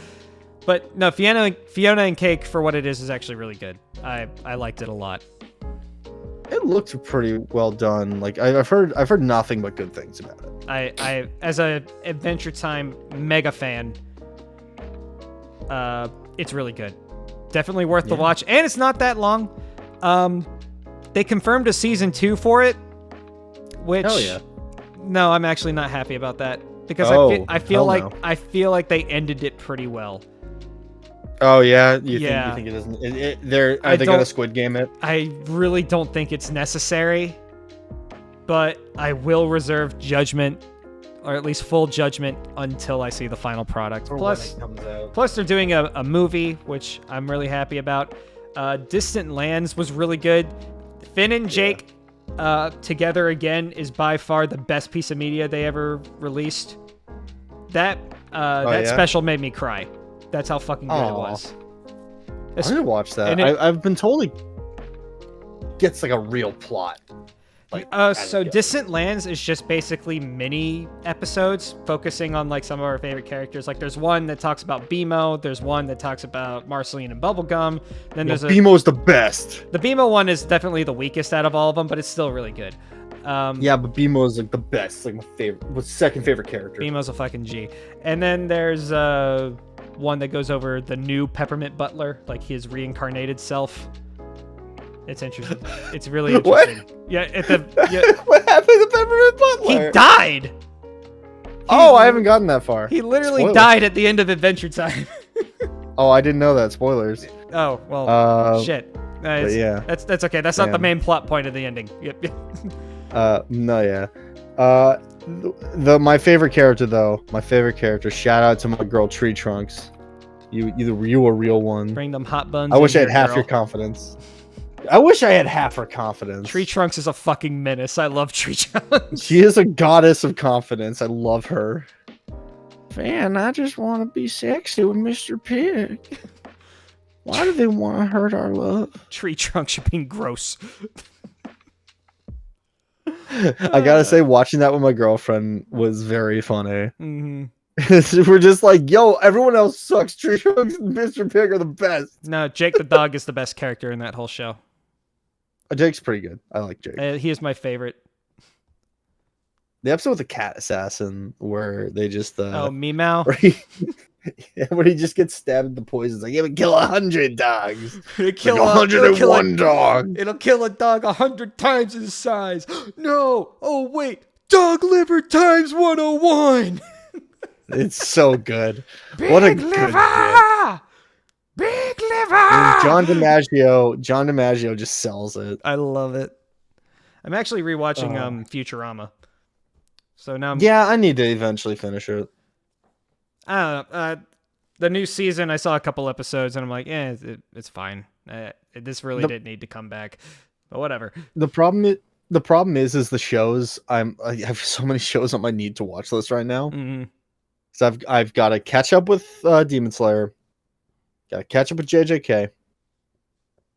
But no, Fiona and Cake, for what it is actually really good. I liked it a lot. It looked pretty well done. Like I've heard nothing but good things about it. I as a Adventure Time mega fan, it's really good. definitely worth the watch, and it's not that long. They confirmed a season 2 for it, which Hell yeah. no, I'm actually not happy about that because I feel like they ended it pretty well. Oh yeah, you think it doesn't? They gonna Squid Game it? I really don't think it's necessary, but I will reserve judgment, or at least full judgment, until I see the final product. Plus they're doing a movie, which I'm really happy about. Distant Lands was really good. Finn and Jake together again is by far the best piece of media they ever released. That special made me cry. That's how fucking good it was. I'm gonna watch that. I've been told it gets like a real plot. So Distant Lands is just basically mini episodes focusing on like some of our favorite characters. Like there's one that talks about BMO, there's one that talks about Marceline and Bubblegum. Then there's BMO's the best. The BMO one is definitely the weakest out of all of them, but it's still really good. Yeah, but BMO's like the best, like my favorite, second favorite character. BMO's a fucking G. And then there's one that goes over the new Peppermint Butler, like his reincarnated self. It's interesting. It's really interesting. What? Yeah, What happened to Peppermint Butler? He died. I haven't gotten that far. He literally died at the end of Adventure Time. Oh, I didn't know that. Spoilers. Oh well, shit. Yeah, that's okay. That's not the main plot point of the ending. Yep. No, yeah. My favorite character though. Shout out to my girl Tree Trunks. You a real one. Bring them hot buns. I wish I had half your confidence. I wish I had half her confidence. Tree Trunks is a fucking menace. I love Tree Trunks. She is a goddess of confidence. I love her. Man, I just want to be sexy with Mr. Pig. Why do they want to hurt our love? Tree Trunks, you're being gross. I gotta say, watching that with my girlfriend was very funny. Mm-hmm. We're just like, yo, everyone else sucks. Tree Trunks and Mr. Pig are the best. No, Jake the dog is the best character in that whole show. Jake's pretty good. I like Jake. He is my favorite. The episode with the cat assassin where they just Meow. When he just gets stabbed with the poison, it's like, it would kill 100 dogs. It'll kill 101 dog. It'll kill a dog 100 times his size. No. Oh wait, dog liver times 101. It's so good. Big what a liver! good Big liver! John DiMaggio just sells it. I love it. I'm actually rewatching Futurama. So now I need to eventually finish it. I don't know. The new season, I saw a couple episodes, and I'm like, it's fine. This really didn't need to come back, but whatever. The problem is the shows. I have so many shows on my need to watch list right now. Mm-hmm. So I've got to catch up with Demon Slayer. Got to catch up with JJK.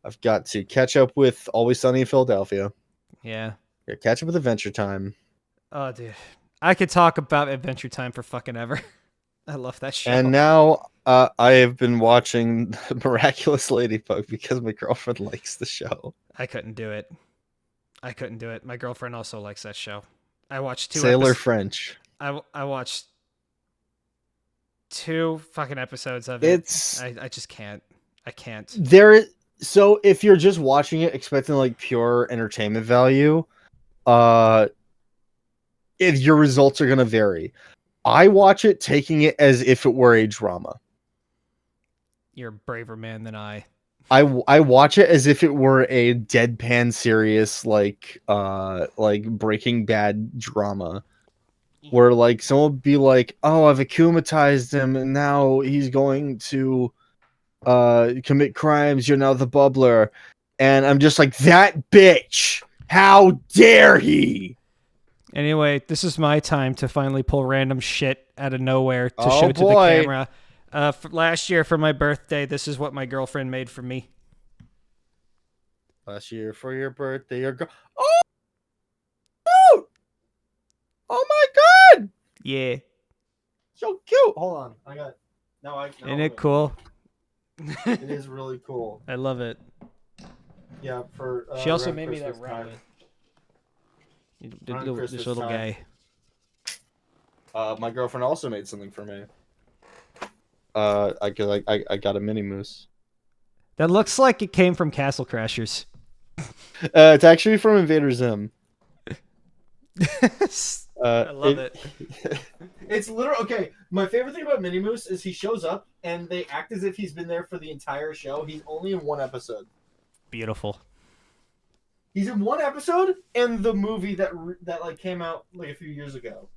I've got to catch up with Always Sunny in Philadelphia. Yeah. Got to catch up with Adventure Time. Oh, dude. I could talk about Adventure Time for fucking ever. I love that show. And now I have been watching Miraculous Ladybug because my girlfriend likes the show. I couldn't do it. My girlfriend also likes that show. I watched 2 Sailor French. I watched 2 fucking episodes of it. I just can't. I can't. So if you're just watching it expecting like pure entertainment value, if your results are gonna vary. I watch it taking it as if it were a drama. You're a braver man than I. I watch it as if it were a deadpan serious like Breaking Bad drama. Where like someone would be like, "Oh, I've akumatized him and now he's going to commit crimes. You're now the bubbler." And I'm just like, "That bitch. How dare he?" Anyway, this is my time to finally pull random shit out of nowhere to show to the camera. Last year for my birthday, this is what my girlfriend made for me. Last year for your birthday, oh my god! Yeah. So cute. Hold on, Isn't it cool? It is really cool. I love it. Yeah. For she also made me that rabbit. This little guy. My girlfriend also made something for me. I got a mini moose. That looks like it came from Castle Crashers. It's actually from Invader Zim. I love it. It's literally okay. My favorite thing about Mini Moose is he shows up and they act as if he's been there for the entire show. He's only in one episode. Beautiful. He's in one episode and the movie that like came out like a few years ago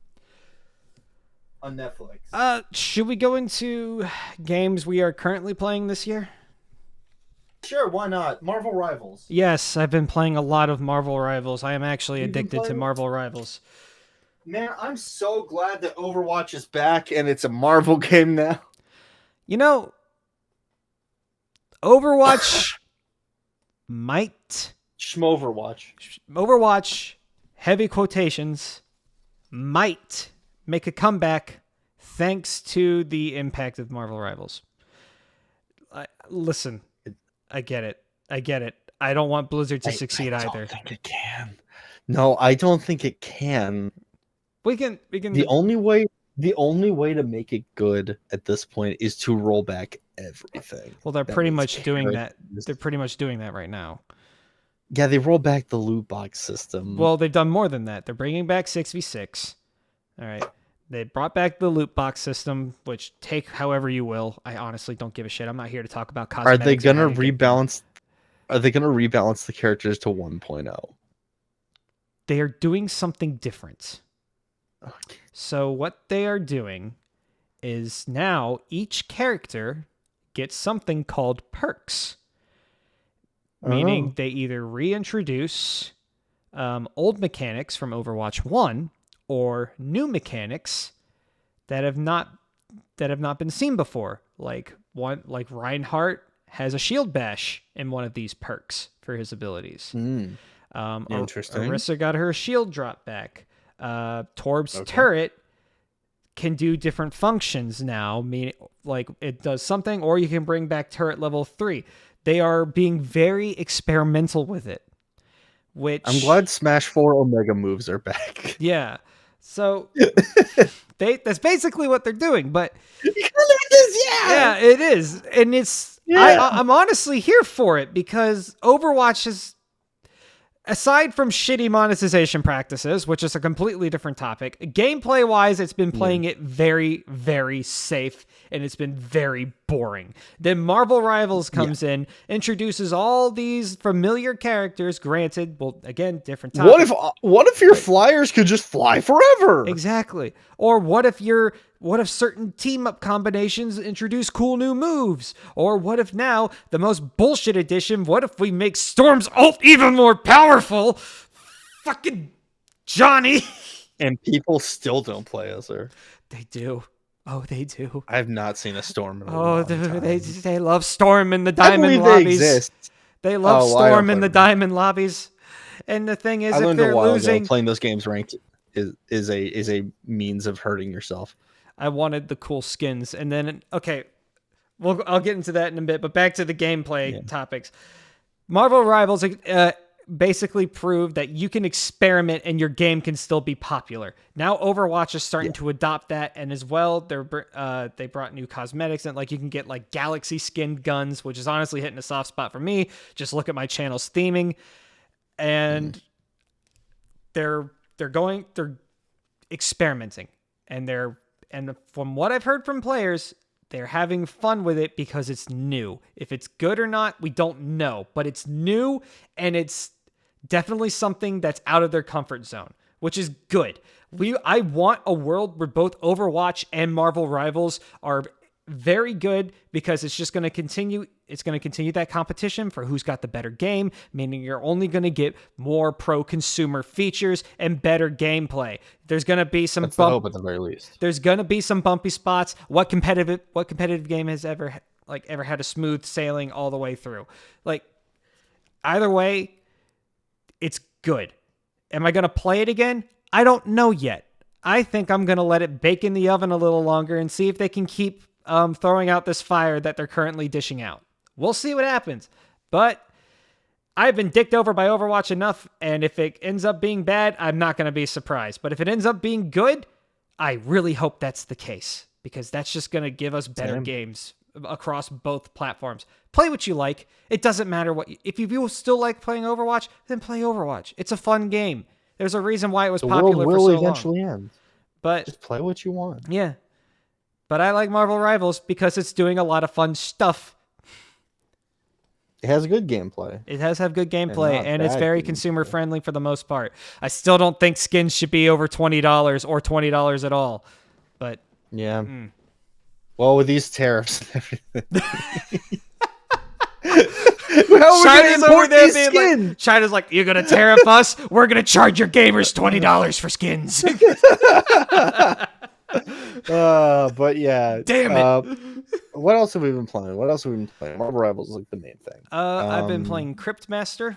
on Netflix. Should we go into games we are currently playing this year? Sure, why not? Marvel Rivals. Yes, I've been playing a lot of Marvel Rivals. I am actually addicted to Marvel Rivals. Man, I'm so glad that Overwatch is back and it's a Marvel game now. You know, Overwatch might... Overwatch, heavy quotations, might make a comeback thanks to the impact of Marvel Rivals. Listen, I get it. I don't want Blizzard to succeed either. I don't think it can. No, I don't think it can. We can. The only way to make it good at this point is to roll back everything. Well, they're pretty much doing that. They're pretty much doing that right now. Yeah, they roll back the loot box system. Well, they've done more than that. They're bringing back 6v6. All right. They brought back the loot box system, which take however you will. I honestly don't give a shit. I'm not here to talk about cosmetics. Are they going to rebalance? Are they going to rebalance the characters to 1.0? They are doing something different. Okay. So what they are doing is now each character gets something called perks. Meaning they either reintroduce old mechanics from Overwatch 1 or new mechanics that have not been seen before. Like Reinhardt has a shield bash in one of these perks for his abilities. Interesting. Orisa got her shield drop back. Torb's turret can do different functions now, meaning like it does something, or you can bring back turret level 3. They are being very experimental with it. Which I'm glad Smash 4 Omega moves are back. Yeah. So that's basically what they're doing, but yeah, it is. And I'm honestly here for it because Overwatch is, aside from shitty monetization practices, which is a completely different topic, gameplay wise, it's been playing it very, very safe and it's been very boring. Then Marvel Rivals comes in, introduces all these familiar characters, granted, well, again, different topic. What if your flyers could just fly forever? Exactly. Or what if certain team up combinations introduce cool new moves? Or what if now the most bullshit edition, what if we make Storm's ult even more powerful? Fucking Johnny. And people still don't play as her. They do. Oh, they do. I have not seen a Storm in a long time. They love Storm in the diamond lobbies. They love Storm in the diamond lobbies. And the thing is, if they're losing, playing those games ranked is a means of hurting yourself. I wanted the cool skins, and then I'll get into that in a bit. But back to the gameplay topics. Marvel Rivals basically proved that you can experiment and your game can still be popular. Now Overwatch is starting to adopt that, and as well, they brought new cosmetics and like you can get like galaxy skinned guns, which is honestly hitting a soft spot for me. Just look at my channel's theming, and they're experimenting, and from what I've heard from players, they're having fun with it because it's new. If it's good or not, we don't know, but it's new and it's definitely something that's out of their comfort zone, which is good. I want a world where both Overwatch and Marvel Rivals are very good because it's just going to continue. It's going to continue that competition for who's got the better game, meaning you're only going to get more pro-consumer features and better gameplay. There's going to be some That's the hope at the very least. There's going to be some bumpy spots. What competitive game has ever had a smooth sailing all the way through? Like, either way, it's good. Am I going to play it again? I don't know yet. I think I'm going to let it bake in the oven a little longer and see if they can keep throwing out this fire that they're currently dishing out. We'll see what happens. But I've been dicked over by Overwatch enough, and if it ends up being bad, I'm not going to be surprised. But if it ends up being good, I really hope that's the case, because that's just going to give us better games across both platforms. Play what you like. It doesn't matter what if you still like playing Overwatch, then play Overwatch. It's a fun game. There's a reason why it was popular for so long. The world will eventually end. But just play what you want. Yeah. But I like Marvel Rivals because it's doing a lot of fun stuff. It has good gameplay. It has have good gameplay, and it's very consumer friendly for the most part. I still don't think skins should be over $20 or $20 at all. But yeah. Well, with these tariffs and everything. China's over there being like, China's like, you're gonna tariff us? We're gonna charge your gamers $20 for skins. But yeah. Damn it. What else have we been playing? Marvel Rivals is like the main thing. I've been playing Cryptmaster.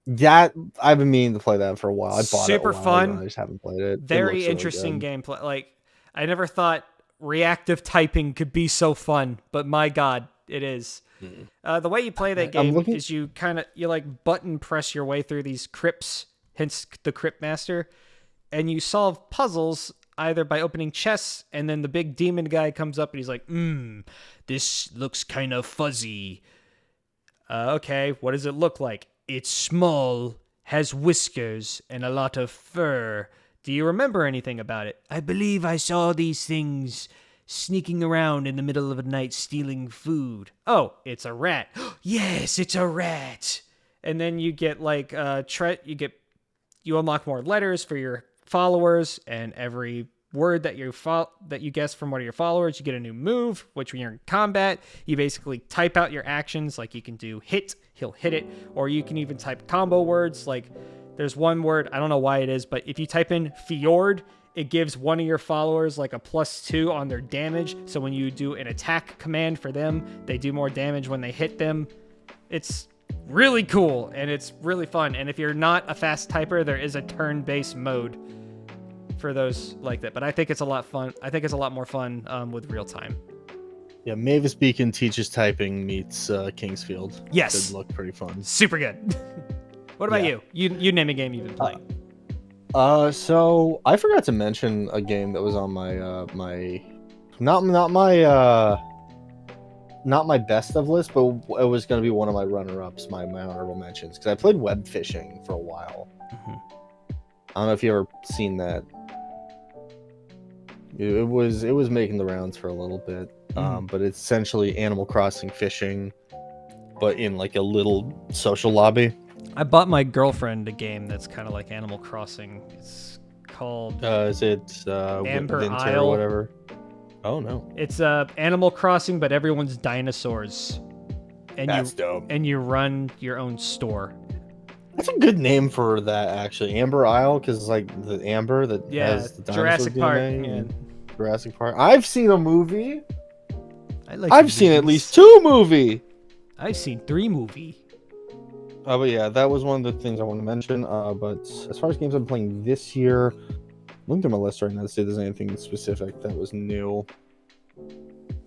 That I've been meaning to play that for a while. I bought super it a while fun. ago. I just haven't played it. Very interesting gameplay. Like I never thought reactive typing could be so fun, but my God, it is. The way you play that game is you like button press your way through these crypts, hence the Cryptmaster, and you solve puzzles either by opening chests, and then the big demon guy comes up and he's like, this looks kind of fuzzy. Okay, what does it look like? It's small, has whiskers, and a lot of fur. Do you remember anything about it? I believe I saw these things sneaking around in the middle of the night stealing food. Oh, it's a rat. Yes, it's a rat. And then you get like you unlock more letters for your followers, and every word that you guess from one of your followers, you get a new move, which when you're in combat, you basically type out your actions. Like you can do hit, he'll hit it, or you can even type combo words. Like there's one word, I don't know why it is, but if you type in fjord, it gives one of your followers like a +2 on their damage. So when you do an attack command for them, they do more damage when they hit them. It's really cool and it's really fun. And if you're not a fast typer, there is a turn-based mode for those like that. But I think it's a lot fun. I think it's a lot more fun with real time. Yeah, Mavis Beacon teaches typing meets Kingsfield. Yes. Could look pretty fun. Super good. What about you? You name a game you've been playing. So I forgot to mention a game that was on my not my best of list, but it was going to be one of my runner-ups, my honorable mentions, because I played web fishing for a while. Mm-hmm. I don't know if you ever seen that. It was making the rounds for a little bit, but it's essentially Animal Crossing fishing, but in like a little social lobby. I bought my girlfriend a game that's kind of like Animal Crossing. It's called... is it Amber Winter Isle? Or whatever? Oh, no. It's Animal Crossing, but everyone's dinosaurs. And that's dope. And you run your own store. That's a good name for that, actually. Amber Isle, because like the amber that has the dinosaur Jurassic DNA. Park. Yeah. Jurassic Park. I've seen a movie. I've seen at least 2 movies. I've seen 3 movies. But yeah, that was one of the things I want to mention. But as far as games I'm playing this year, I'm looking through my list right now to see if there's anything specific that was new.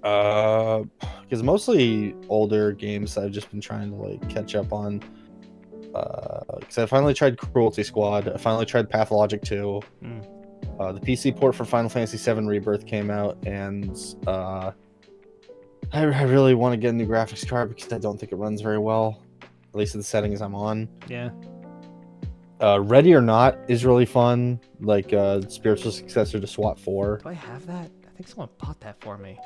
Because mostly older games I've just been trying to like catch up on. Because I finally tried Cruelty Squad. I finally tried Pathologic 2. The PC port for Final Fantasy VII Rebirth came out, and I really want to get a new graphics card because I don't think it runs very well. At least in the settings I'm on. Yeah. Ready or Not is really fun. Like spiritual successor to SWAT 4. Do I have that? I think someone bought that for me.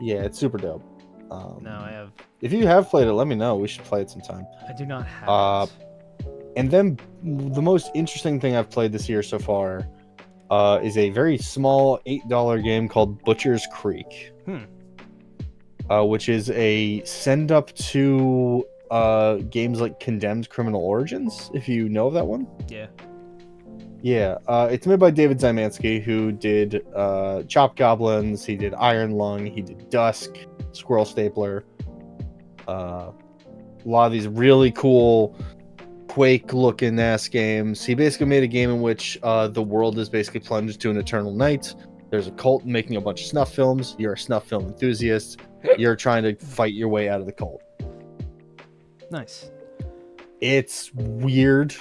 Yeah, it's super dope. No, I have. If you have played it, let me know. We should play it sometime. I do not have it. And then the most interesting thing I've played this year so far is a very small $8 game called Butcher's Creek. Which is a send up to games like Condemned Criminal Origins, if you know of that one. Yeah, it's made by David Zymanski, who did Chop Goblins, he did Iron Lung, he did Dusk, Squirrel Stapler, a lot of these really cool Quake looking ass games. He basically made a game in which the world is basically plunged to an eternal night. There's a cult making a bunch of snuff films. You're a snuff film enthusiast. You're trying to fight your way out of the cult. Nice. It's weird.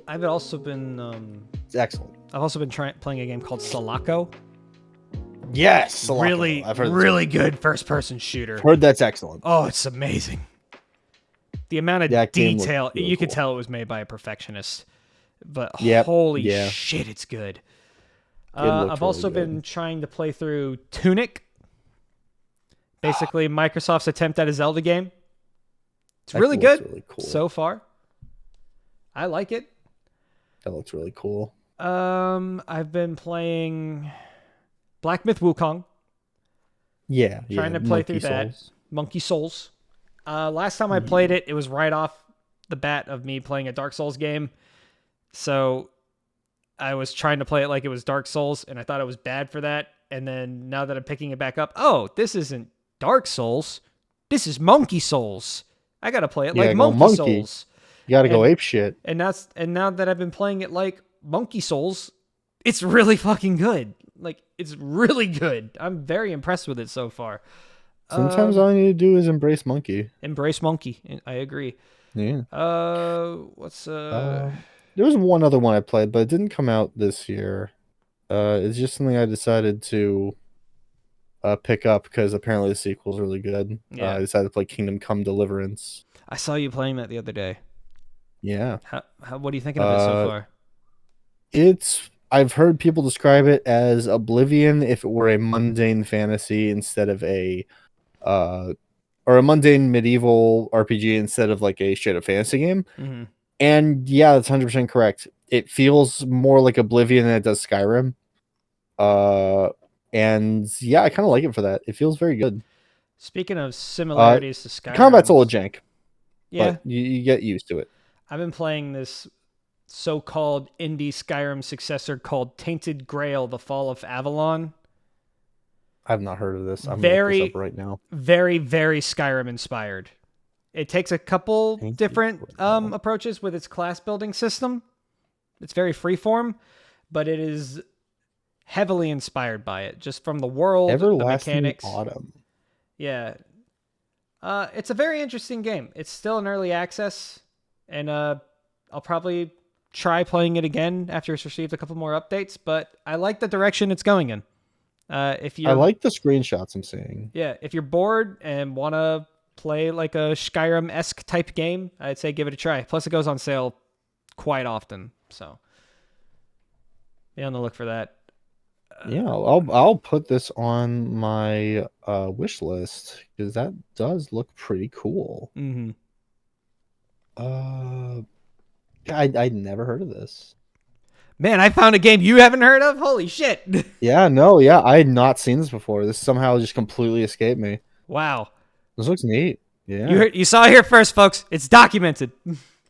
I've also been it's excellent. I've also been playing a game called Sulaco. Yes, Really, I've heard really good first-person shooter. Heard that's excellent. Oh, it's amazing. The amount of detail, really you could tell it was made by a perfectionist. But holy shit, it's good. I've also been trying to play through Tunic. Basically, Microsoft's attempt at a Zelda game. It's really good really cool. So far. I like it. That looks really cool. I've been playing Black Myth Wukong. Yeah. Trying to play through that. Monkey Souls. Last time I played it, it was right off the bat of me playing a Dark Souls game. So I was trying to play it like it was Dark Souls, and I thought it was bad for that. And then now that I'm picking it back up, oh, this isn't Dark Souls. This is Monkey Souls. I got to play it like Monkey Souls. You got to go ape shit. And now that I've been playing it like Monkey Souls, it's really fucking good. Like, it's really good. I'm very impressed with it so far. Sometimes all you need to do is embrace monkey. Embrace monkey. I agree. Yeah. There was one other one I played, but it didn't come out this year. It's just something I decided to pick up because apparently the sequel's really good. Yeah. I decided to play Kingdom Come Deliverance. I saw you playing that the other day. Yeah. What are you thinking of it so far? I've heard people describe it as Oblivion if it were a mundane fantasy instead of or a mundane medieval RPG instead of like a straight up fantasy game. Mm-hmm. And yeah, that's 100% correct. It feels more like Oblivion than it does Skyrim. And yeah, I kind of like it for that. It feels very good. Speaking of similarities to Skyrim, combat's a little jank. Yeah, but you get used to it. I've been playing this so-called indie Skyrim successor called Tainted Grail: The Fall of Avalon. I've not heard of this. I'm going to look this up right now. Very, very Skyrim inspired. It takes a couple different approaches with its class building system. It's very freeform, but it is heavily inspired by it, just from the world, the mechanics. Autumn. Yeah. It's a very interesting game. It's still in early access, and I'll probably try playing it again after it's received a couple more updates, but I like the direction it's going in. I like the screenshots I'm seeing. Yeah, if you're bored and want to play like a Skyrim-esque type game, I'd say give it a try. Plus, it goes on sale quite often, so be on the look for that. Yeah, I'll put this on my wish list because that does look pretty cool. Mm-hmm. I'd never heard of this. Man, I found a game you haven't heard of? Holy shit. Yeah, I had not seen this before. This somehow just completely escaped me. Wow. This looks neat. Yeah. You saw it here first, folks. It's documented.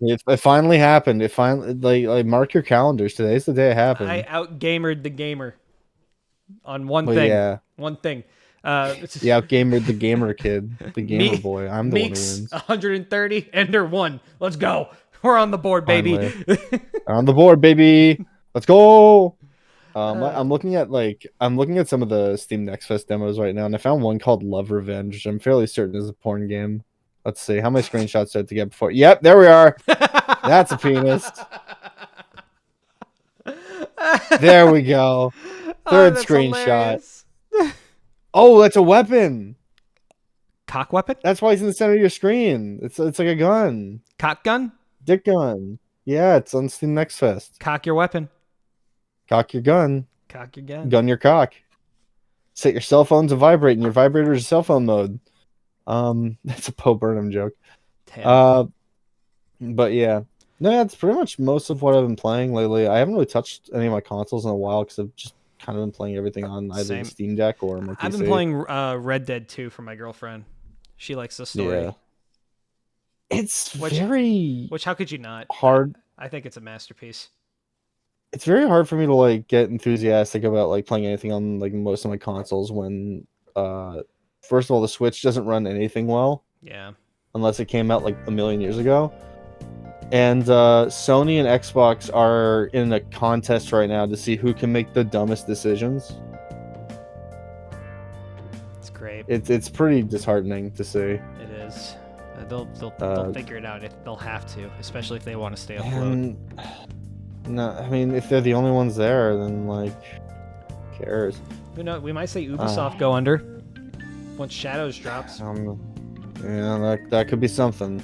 It finally happened. It finally like mark your calendars. Today's the day it happened. I out-gamered the gamer on one thing. Yeah. One thing. Out-gamered the gamer kid. The gamer boy. I'm the Meeks, one who wins. 130, Ender 1. Let's go. We're on the board, baby. On the board, baby. Let's go. I'm looking at some of the Steam Next Fest demos right now, and I found one called Love Revenge, which I'm fairly certain is a porn game. Let's see how many screenshots do I have to get before. Yep, there we are. That's a penis. There we go. Third screenshot. Oh, that's a weapon. Cock weapon? That's why it's in the center of your screen. It's like a gun. Cock gun? Dick gun. Yeah, it's on Steam Next Fest. Cock your weapon. Cock your gun. Cock your gun. Gun your cock. Set your cell phone to vibrate in your vibrator is cell phone mode. That's a Poe Burnham joke. Damn. But yeah. No, that's pretty much most of what I've been playing lately. I haven't really touched any of my consoles in a while because I've just kind of been playing everything on either the Steam Deck or my PC. I've been playing Red Dead 2 for my girlfriend. She likes the story. Yeah. Which how could you not? Hard. I think it's a masterpiece. It's very hard for me to like get enthusiastic about like playing anything on like most of my consoles when first of all the Switch doesn't run anything well. Yeah. Unless it came out like a million years ago. And Sony and Xbox are in a contest right now to see who can make the dumbest decisions. It's great. It's pretty disheartening to see. It is. They'll figure it out. They'll have to, especially if they want to stay afloat. No, I mean, if they're the only ones there, then like, who cares? Who knows? We might say Ubisoft go under once Shadows drops. Yeah, that could be something.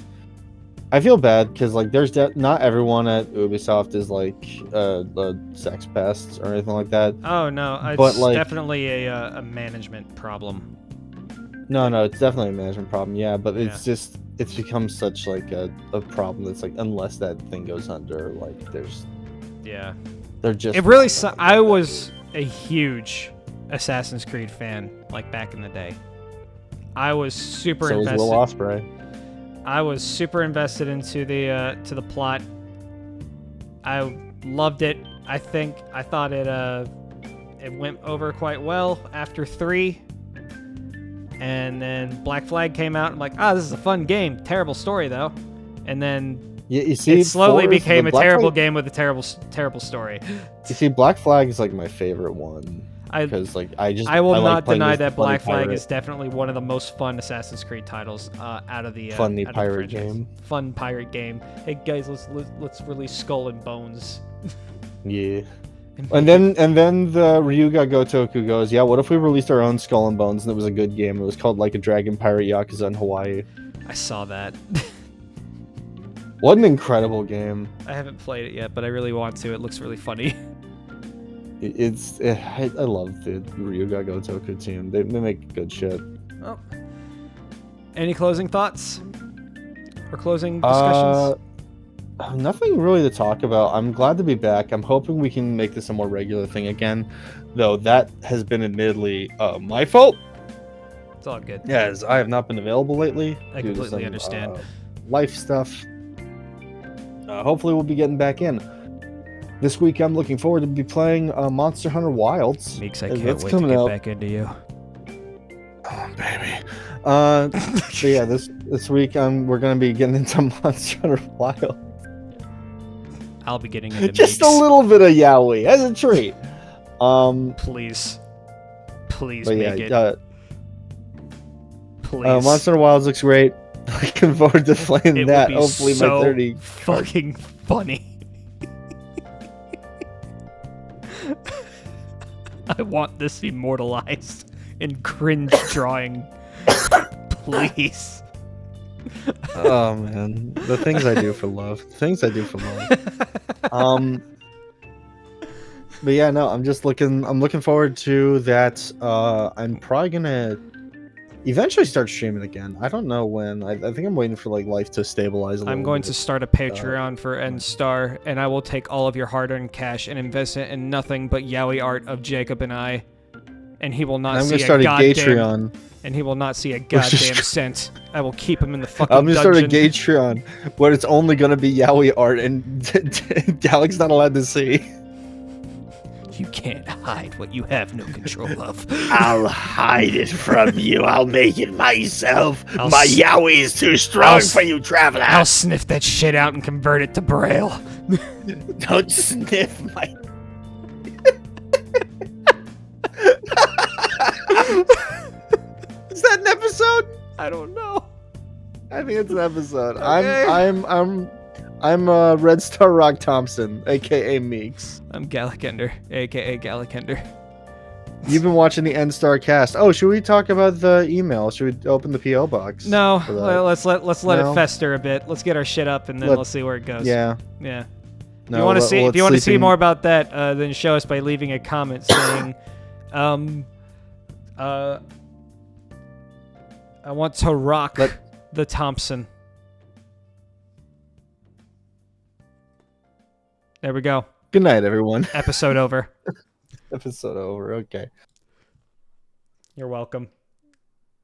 I feel bad because like there's not everyone at Ubisoft is like a sex pest or anything like that. Oh no, it's but, like, definitely a management problem. No, it's definitely a management problem. Yeah, but it's just it's become such like a problem that's like unless that thing goes under, like they're just. It really. I was a huge Assassin's Creed fan like back in the day. I was super invested. So was Will Ospreay. I was super invested into the plot. I loved it. I thought it went over quite well after 3. And then Black Flag came out. I'm like, this is a fun game. Terrible story though. And then you see, it slowly became a terrible game with a terrible story. You see, Black Flag is like my favorite one. Because like I will not deny that Black Flag is definitely one of the most fun Assassin's Creed titles out of the funny pirate game. Fun pirate game. Hey guys, let's release Skull and Bones. Yeah. And then the Ryuga Gotoku goes, yeah, what if we released our own Skull and Bones and it was a good game? It was called Like a Dragon Pirate Yakuza in Hawaii. I saw that. What an incredible game. I haven't played it yet, but I really want to. It looks really funny. I love the Ryuga Gotoku team. They make good shit. Oh. Any closing thoughts? Or closing discussions? Nothing really to talk about. I'm glad to be back. I'm hoping we can make this a more regular thing again. Though that has been admittedly my fault. It's all good. Yeah, as I have not been available lately. I completely understand. Life stuff. Hopefully we'll be getting back in. This week I'm looking forward to be playing Monster Hunter Wilds. Meeks, I can't wait to get back into you. Oh, baby. So yeah, this week we're gonna be getting into Monster Hunter Wilds. I'll be getting into just Meeks. a little bit of yaoi as a treat. Please but make yeah, it. Please. Monster Hunter Wilds looks great. Looking forward to playing it that. Would be hopefully so my 30 fucking funny. I want this immortalized in cringe drawing. Please. Oh man, the things I do for love. But yeah, no, I'm looking forward to that. I'm probably gonna eventually start streaming again. I don't know when. I think I'm waiting for like life to stabilize a little I'm going bit. to start a Patreon for EndsStar, and I will take all of your hard-earned cash and invest it in nothing but yaoi art of Jacob and I. And he will not see a goddamn. And he will not see a goddamn cent. I will keep him in the fucking I'm gonna dungeon. start a Gatreon where it's only gonna be yaoi art and Galec's not allowed to see. You can't hide what you have no control of. I'll hide it from you. I'll make it myself. My yaoi is too strong for you, traveler. I'll sniff that shit out and convert it to Braille. Don't sniff my... Is that an episode? I don't know. I think it's an episode. Okay. I'm Red Star Rock Thompson, aka Meeks. I'm Galakender, aka Galakender. You've been watching the EndstarCast. Oh, should we talk about the email? Should we open the PO box? No, let's let it fester a bit. Let's get our shit up and then we'll see where it goes. Yeah. Yeah. No, if you want to see more about that, then show us by leaving a comment saying, I want to rock the Thompson. There we go. Good night, everyone. Episode over. Episode over. Okay. You're welcome.